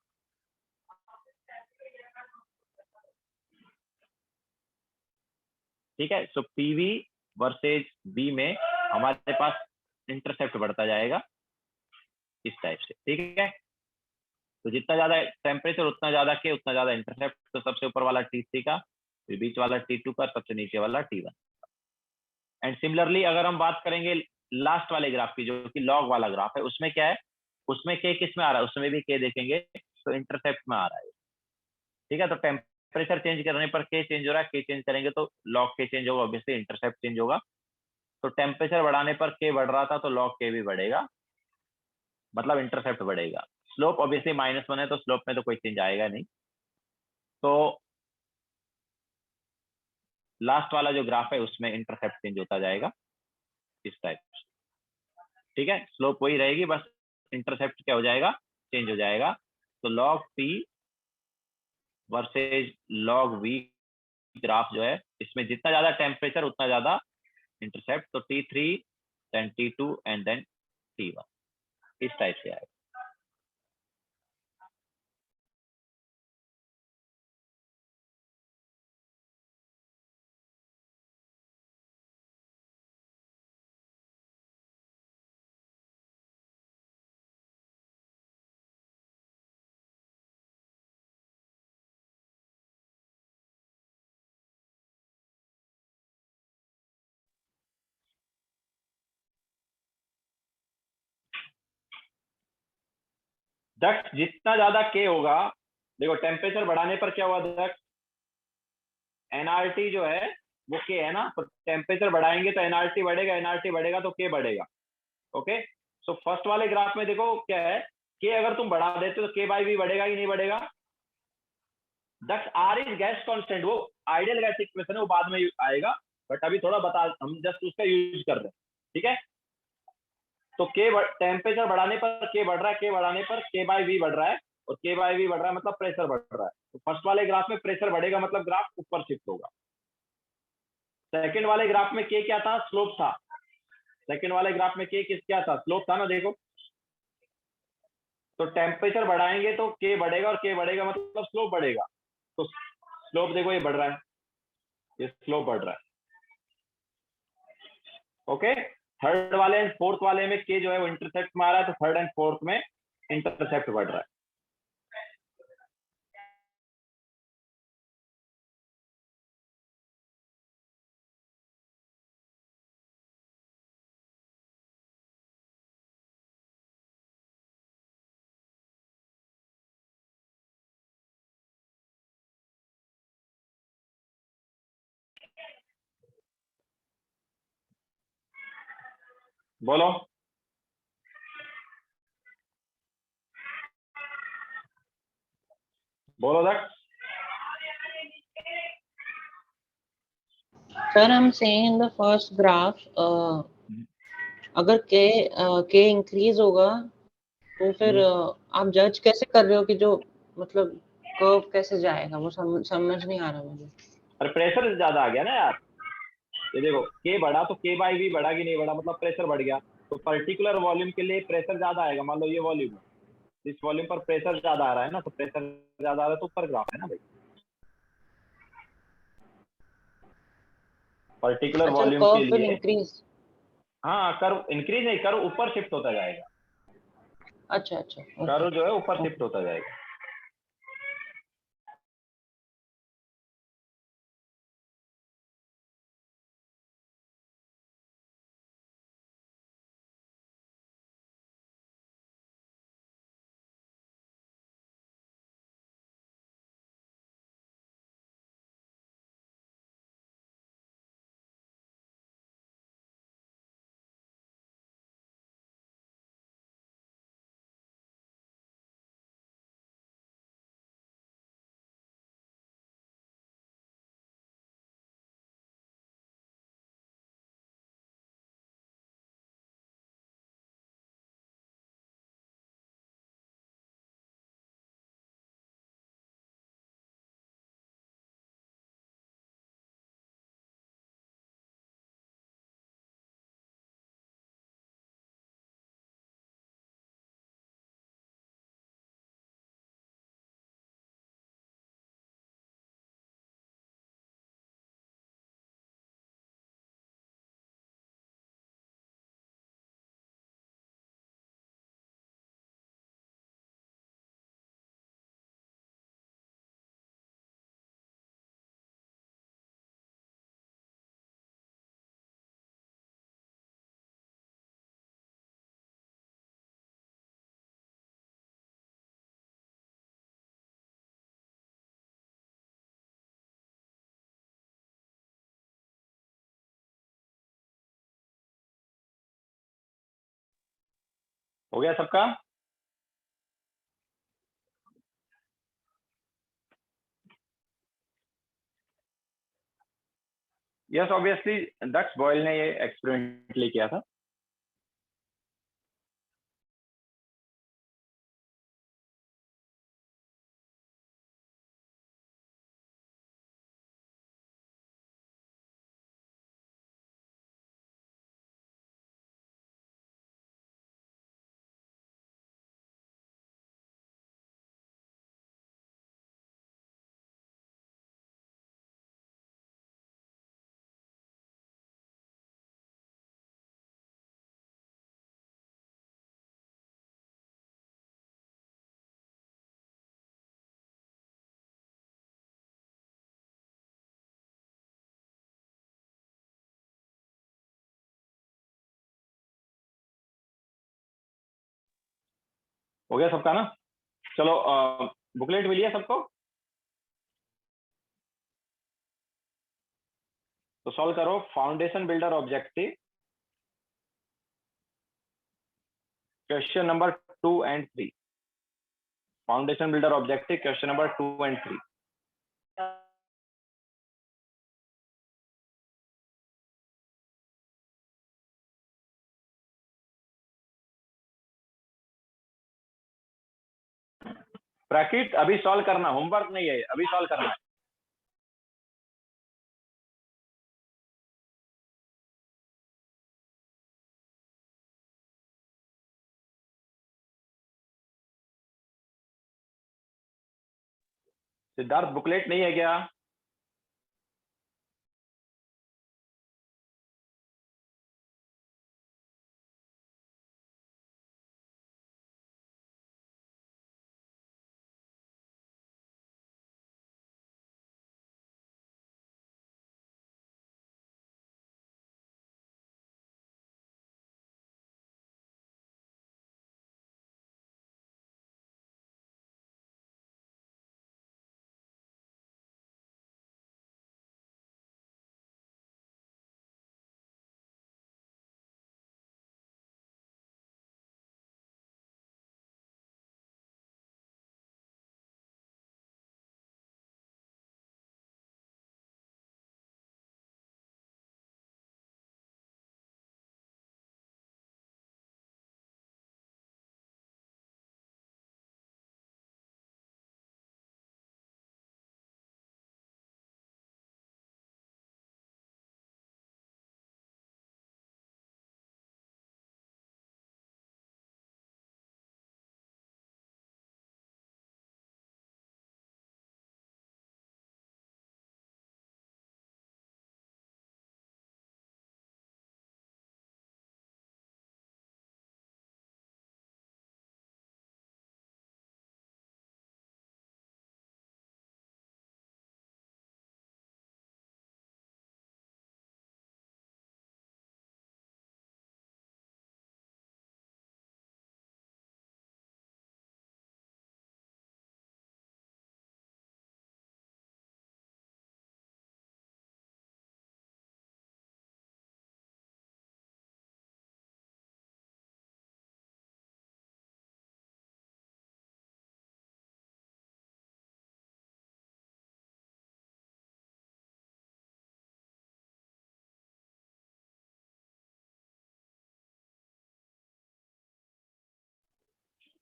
ठीक है, सो पीवी वर्सेज बी में हमारे पास इंटरसेप्ट बढ़ता जाएगा इस टाइप से, ठीक है। तो जितना ज्यादा टेम्परेचर उतना ज्यादा के, उतना ज्यादा इंटरसेप्ट, तो सबसे ऊपर वाला T3 का, फिर बीच वाला T2 का, सबसे नीचे वाला T1। एंड सिमिलरली अगर हम बात करेंगे लास्ट वाले ग्राफ की, जो कि लॉग वाला ग्राफ है, उसमें क्या है, उसमें के किस में आ रहा है, उसमें भी के देखेंगे तो इंटरसेप्ट में आ रहा है, ठीक है। तो टेम्परेचर चेंज करने पर के चेंज हो रहा है, के चेंज करेंगे तो लॉग के चेंज होगा, ऑब्वियसली इंटरसेप्ट चेंज होगा। तो टेम्परेचर बढ़ाने पर के बढ़ रहा था तो लॉग के भी बढ़ेगा, मतलब इंटरसेप्ट बढ़ेगा। स्लोप ऑब्वियसली -1 है, तो स्लोप में तो कोई चेंज आएगा नहीं। तो लास्ट वाला जो ग्राफ है उसमें इंटरसेप्ट चेंज होता जाएगा इस टाइप से, ठीक है। स्लोप वही रहेगी, बस इंटरसेप्ट क्या हो जाएगा, चेंज हो जाएगा। तो log P versus log V graph जो है, इसमें जितना ज्यादा टेम्परेचर उतना ज्यादा इंटरसेप्ट, तो T3 then T2 and then T1 इस टाइप से आएगा। दक्ष जितना ज्यादा के होगा, देखो टेम्परेचर बढ़ाने पर क्या हुआ दक्ष, एनआरटी जो है वो के है ना, तो टेम्परेचर बढ़ाएंगे तो एनआरटी बढ़ेगा, एनआरटी बढ़ेगा तो के बढ़ेगा। ओके, सो फर्स्ट वाले ग्राफ में देखो क्या है, के अगर तुम बढ़ा देते हो तो के बाई वी बढ़ेगा कि नहीं बढ़ेगा। दक्ष आर इज गैस कांस्टेंट, वो आइडियल गैस इक्वेशन है, वो बाद में आएगा, बट अभी थोड़ा बता, हम जस्ट उसका यूज कर रहे हैं, ठीक है। तो के टेम्परेचर बढ़ाने पर के बढ़ रहा है, के बढ़ाने पर के बाई वी बढ़ रहा है, और के बाई वी बढ़ रहा है मतलब प्रेशर बढ़ रहा है। तो फर्स्ट वाले ग्राफ में प्रेशर बढ़ेगा मतलब ग्राफ ऊपर शिफ्ट होगा। सेकंड वाले ग्राफ में के क्या था, स्लोप था। सेकंड वाले ग्राफ में के क्या था, स्लोप था ना, देखो। तो टेम्परेचर बढ़ाएंगे तो के बढ़ेगा, और के बढ़ेगा मतलब स्लोप बढ़ेगा। तो स्लोप देखो ये बढ़ रहा है, ये स्लोप बढ़ रहा है। ओके, थर्ड वाले एंड फोर्थ वाले में के जो है वो इंटरसेप्ट में आ रहा है, तो थर्ड एंड फोर्थ में इंटरसेप्ट बढ़ रहा है। बोलो। बोलो दक्ष। Sir, I'm saying in the first graph, अगर के इंक्रीज होगा तो फिर आप जज कैसे कर रहे हो कि जो मतलब कर्व कैसे जाएगा, वो समझ नहीं आ रहा मुझे। अरे प्रेशर ज्यादा आ गया ना यार, ये देखो के बढ़ा तो के बाई वी बढ़ा कि नहीं बढ़ा, मतलब प्रेशर बढ़ गया। तो पर्टिकुलर वॉल्यूम के लिए प्रेशर ज्यादा आएगा। मान लो ये वॉल्यूम है, इस वॉल्यूम पर प्रेशर ज्यादा आ रहा है ना, तो प्रेशर ज्यादा आ रहा है तो ऊपर ग्राफ है ना भाई। पर्टिकुलर अच्छा, वॉल्यूम के कर्व फिर लिए। इंक्रीज। हाँ, कर्व इंक्रीज नहीं, कर्व ऊपर शिफ्ट होता जाएगा। अच्छा अच्छा, कर्व जो है ऊपर ओके। शिफ्ट होता जाएगा। हो गया सबका? यस, ऑब्वियसली दक्ष बॉयल ने ये एक्सपेरिमेंटली किया था। हो गया सबका ना? चलो, बुकलेट मिली है सबको? तो सॉल्व करो foundation builder objective question number 2 and 3। Foundation builder objective question number 2 and 3। Bracket अभी सॉल्व करना, होमवर्क नहीं है, अभी सॉल्व करना है। सिद्धार्थ बुकलेट नहीं है क्या?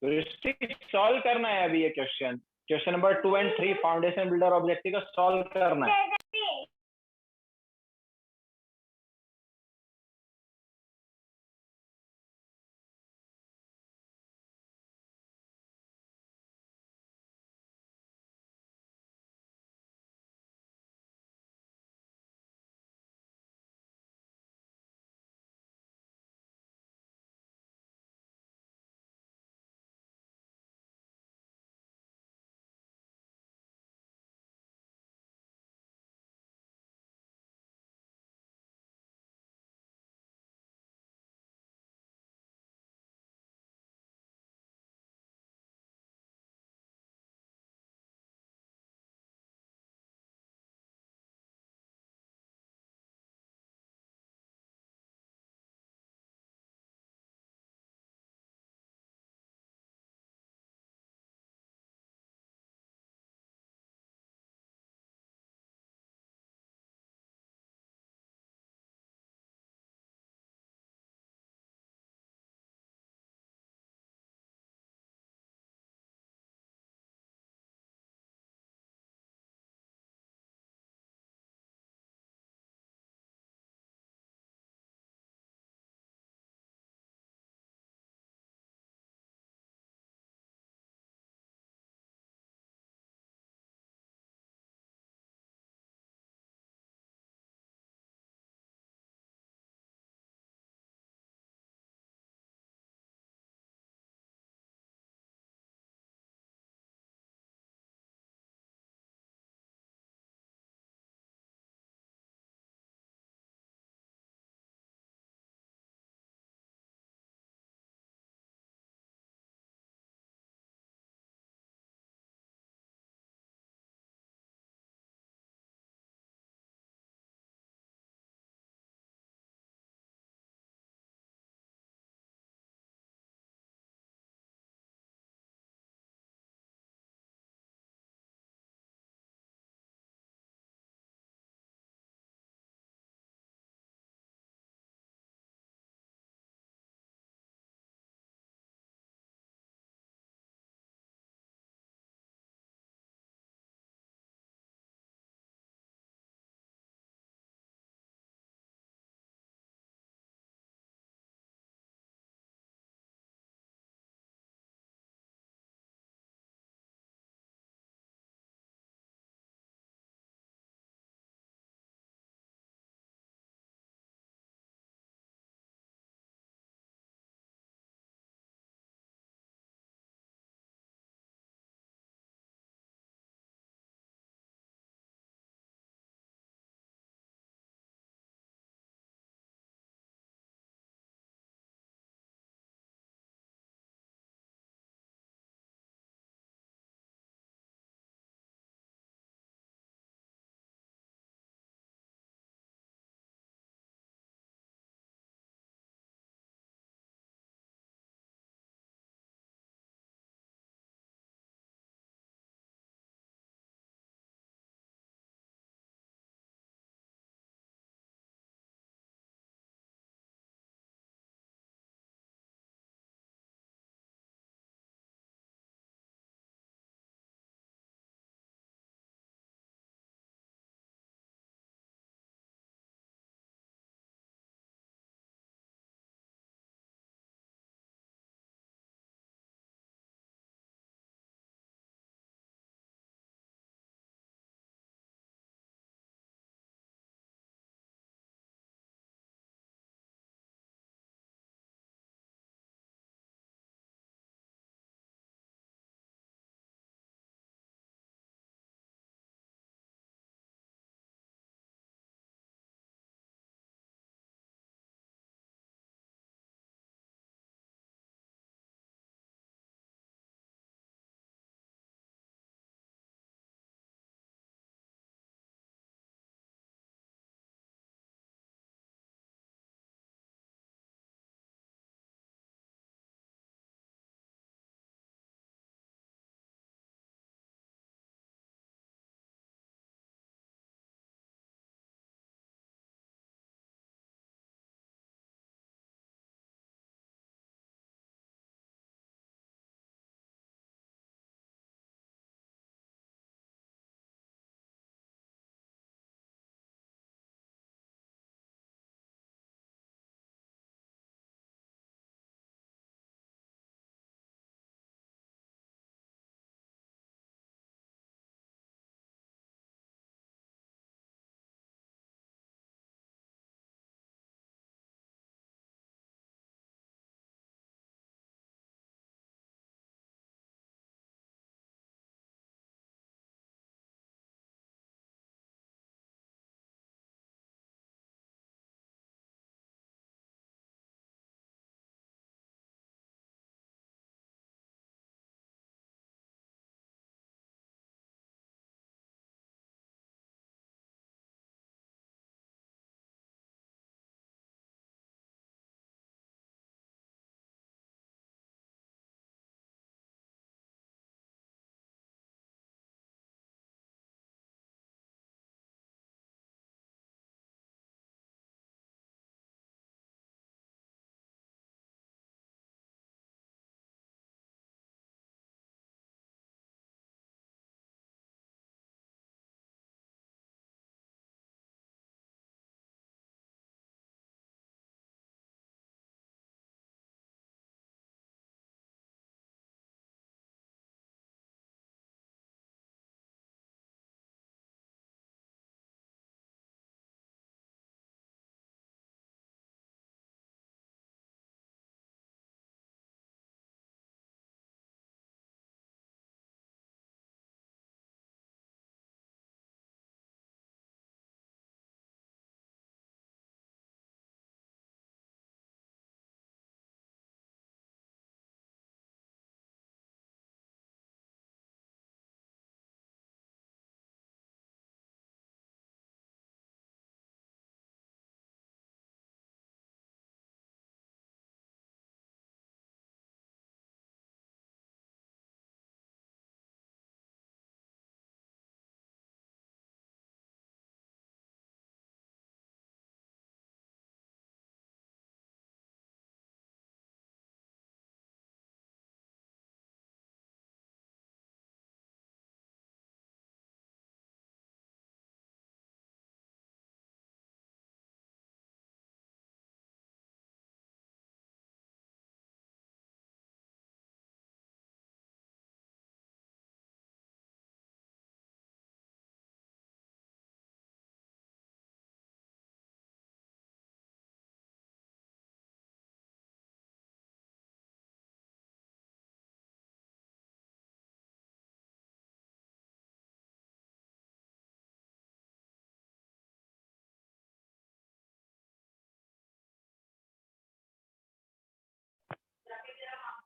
सॉल्व करना है अभी ये question, question number 2 and 3 foundation builder objective का सॉल्व करना है।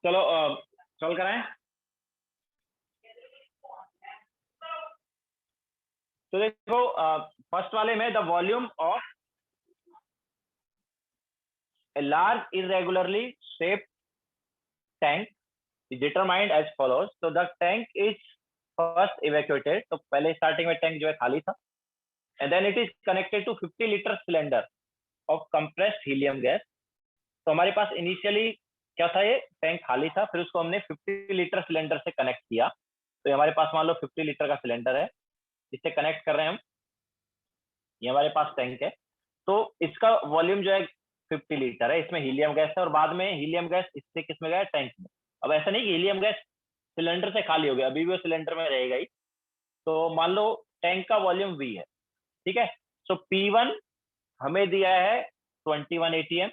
चलो सॉल्व कराएं। तो देखो फर्स्ट वाले में the volume of a large irregularly shaped tank is determined as follows. So the tank is first evacuated. तो पहले स्टार्टिंग में टैंक जो है खाली था, and then it is connected to 50 litre cylinder of compressed helium gas. तो हमारे पास initially क्या था, ये टैंक खाली था, फिर उसको हमने 50 लीटर सिलेंडर से कनेक्ट किया। तो हमारे पास मान लो 50 लीटर का सिलेंडर है, इससे कनेक्ट कर रहे हैं हम, ये हमारे पास टैंक है। तो इसका वॉल्यूम जो है 50 लीटर है, इसमें हीलियम गैस है, और बाद में हीलियम गैस इससे किस में गया, टैंक में। अब ऐसा नहीं कि हीलियम गैस सिलेंडर से खाली हो गया, अभी भी वो सिलेंडर में रहेगा ही। तो मान लो टैंक का वॉल्यूम V है, ठीक है। सो P1 हमें दिया है 21 ATM,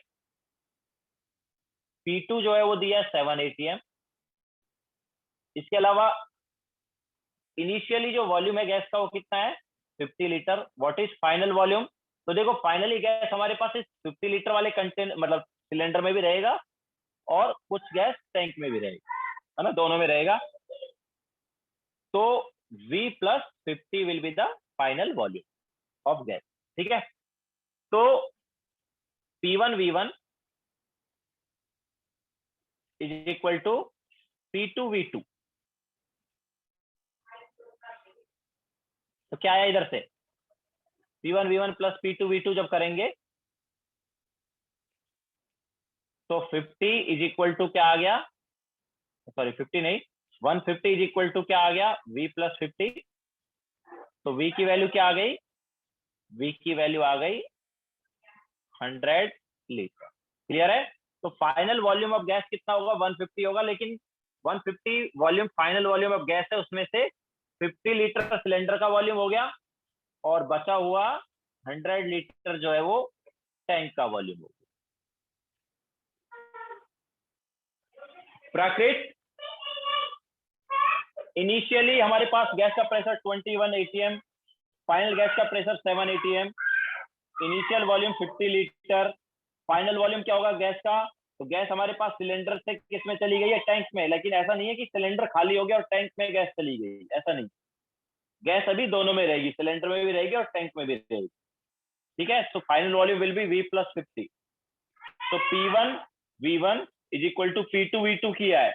P2 जो है वो दिया है 7 ATM। इसके अलावा इनिशियली जो वॉल्यूम है गैस का वो कितना है, 50 litre. What is final volume? तो देखो फाइनली गैस हमारे पास इस 50 लीटर वाले कंटेनर मतलब सिलेंडर में भी रहेगा और कुछ गैस टैंक में भी रहेगा, है ना, दोनों में रहेगा। तो V + 50 will be the final volume of gas, ठीक है। तो P1 V1 is equal to P2 V2। तो क्या आया इधर से, P1 V1 + P2 V2 जब करेंगे तो 50 इज इक्वल टू क्या आ गया, सॉरी 50 नहीं, 150 इज इक्वल टू क्या आ गया, V + 50। तो V की वैल्यू क्या आ गई, V की वैल्यू आ गई 100 लीटर। क्लियर है। तो फाइनल वॉल्यूम ऑफ गैस कितना होगा, 150 होगा, लेकिन 150 volume final volume of gas है, उसमें से 50 लीटर का सिलेंडर का वॉल्यूम हो गया और बचा हुआ 100 लीटर जो है वो टैंक का वॉल्यूम हो गया। प्राकृत इनिशियली हमारे पास गैस का प्रेशर 21 ATM, फाइनल गैस का pressure 7 ATM, initial volume 50 litre, final volume क्या होगा गैस का। तो गैस हमारे पास सिलेंडर से किस में चली गई है, टैंक में। लेकिन ऐसा नहीं है कि सिलेंडर खाली हो गया और टैंक में गैस चली गई, ऐसा नहीं, गैस अभी दोनों में रहेगी, सिलेंडर में भी रहेगी और टैंक में भी रहेगी, ठीक है। तो final volume will be V + 50। तो P1 V1 is equal to P2 V2 किया है,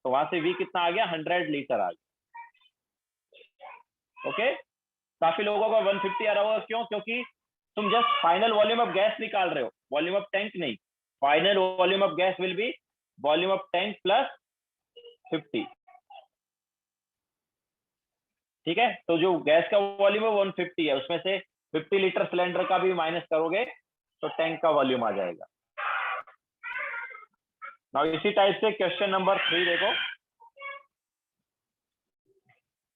तो वहां से V कितना आ गया, 100 लीटर आ गया। ओके, काफी लोगों का 150 आ रहा होगा, क्यों, क्योंकि तुम just final volume of gas निकाल रहे हो, वॉल्यूम ऑफ टैंक नहीं। Final volume of gas will be volume of tank + 50, ठीक है। तो जो गैस का वॉल्यूम है 150 है, उसमें से 50 लीटर सिलेंडर का भी माइनस करोगे तो टैंक का वॉल्यूम आ जाएगा। नाउ इसी टाइप से क्वेश्चन नंबर 3 देखो।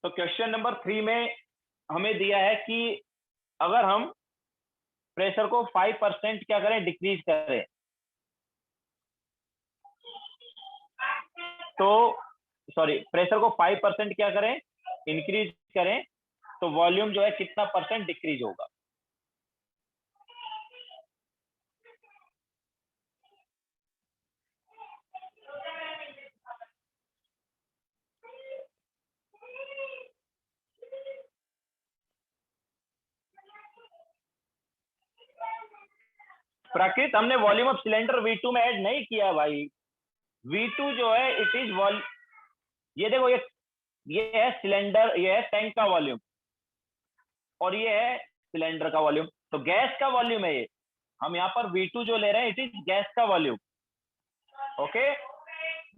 तो क्वेश्चन नंबर 3 में हमें दिया है कि अगर हम प्रेशर को 5% क्या करें, डिक्रीज करें, तो सॉरी प्रेशर को 5% क्या करें, इंक्रीज करें, तो वॉल्यूम जो है कितना % डिक्रीज होगा। प्राकृत हमने वॉल्यूम ऑफ सिलेंडर V2 में ऐड नहीं किया भाई। V2 जो है इट इज ये देखो, ये है सिलेंडर, ये है टैंक का वॉल्यूम और ये है सिलेंडर का वॉल्यूम। तो गैस का वॉल्यूम है ये, हम यहाँ पर V2 जो ले रहे हैं इट इज गैस का वॉल्यूम। ओके,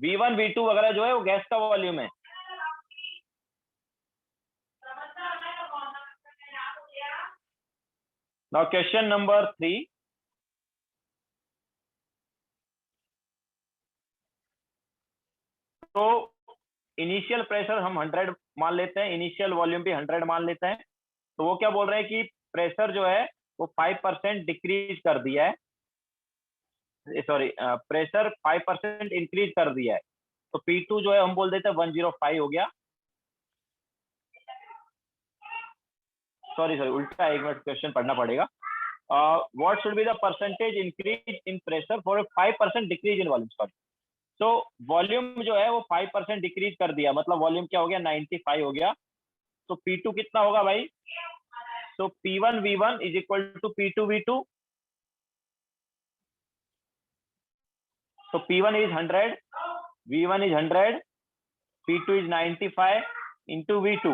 V1 V2 वगैरह जो है वो गैस का वॉल्यूम है। Now question number 3। तो इनिशियल प्रेशर हम 100 मान लेते हैं, इनिशियल वॉल्यूम भी 100 मान लेते हैं। तो वो क्या बोल रहे हैं कि प्रेशर जो है वो 5% डिक्रीज कर दिया है, सॉरी प्रेशर 5% इंक्रीज कर दिया है। तो P2 जो है हम बोल देते हैं 105 हो गया। सॉरी उल्टा, एक मिनट क्वेश्चन पढ़ना पड़ेगा। What should be the percentage increase in pressure for 5% decrease in volume. Sorry, तो वॉल्यूम जो है वो 5% डिक्रीज कर दिया, मतलब वॉल्यूम क्या हो गया, 95 हो गया। तो P2 कितना होगा भाई? तो P1 V1 is equal to P2 V2। तो P1 is 100, V1 is 100, P2 is 95 into V2।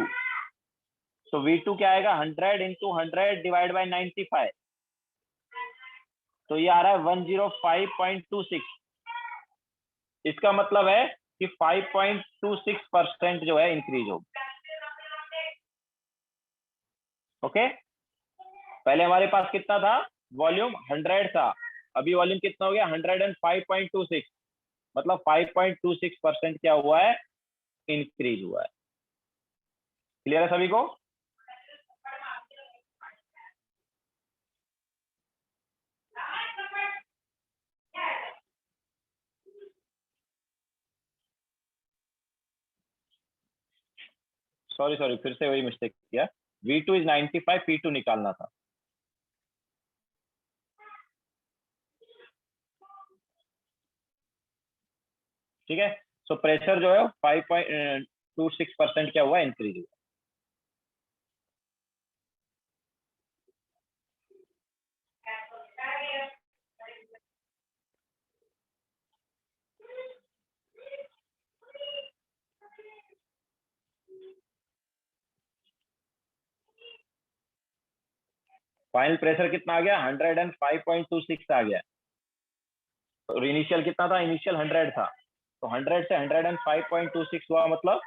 तो V2 क्या आएगा, 100 इंटू 100 डिवाइड बाई 95। तो ये आ रहा है 105.26। इसका मतलब है कि 5.26% जो है इंक्रीज हो। ओके, पहले हमारे पास कितना था, वॉल्यूम 100 था, अभी वॉल्यूम कितना हो गया, 105.26, मतलब 5.26% क्या हुआ है, इंक्रीज हुआ है। क्लियर है सभी को? सॉरी फिर से वही मिस्टेक किया, V2 इज 95, P2 निकालना था। ठीक है, सो प्रेशर जो है 5.26% क्या हुआ, इंक्रीज हुआ। फाइनल प्रेशर कितना आ गया, 105.26 आ गया। और इनिशियल कितना था, इनिशियल 100 था, तो 100 से 105.26 हुआ, मतलब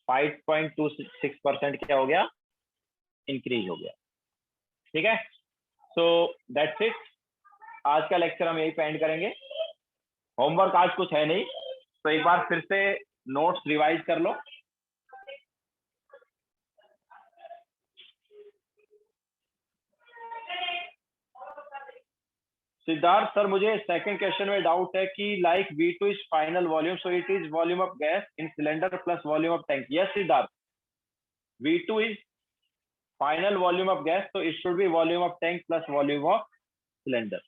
5.26% क्या हो गया, इंक्रीज हो गया। ठीक है, सो दैट्स इट। आज का लेक्चर हम यही पे एंड करेंगे। होमवर्क आज कुछ है नहीं, तो एक बार फिर से नोट्स रिवाइज कर लो। सिद्धार्थ सर, मुझे सेकंड क्वेश्चन में डाउट है कि like V2 is final volume, so it is volume of gas in cylinder plus volume of tank. Yes Siddharth, V2 is final volume of gas, so it should be volume of tank plus volume of cylinder.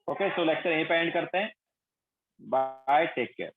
Okay, so lecture यहीं पे end करते हैं। Bye, take care.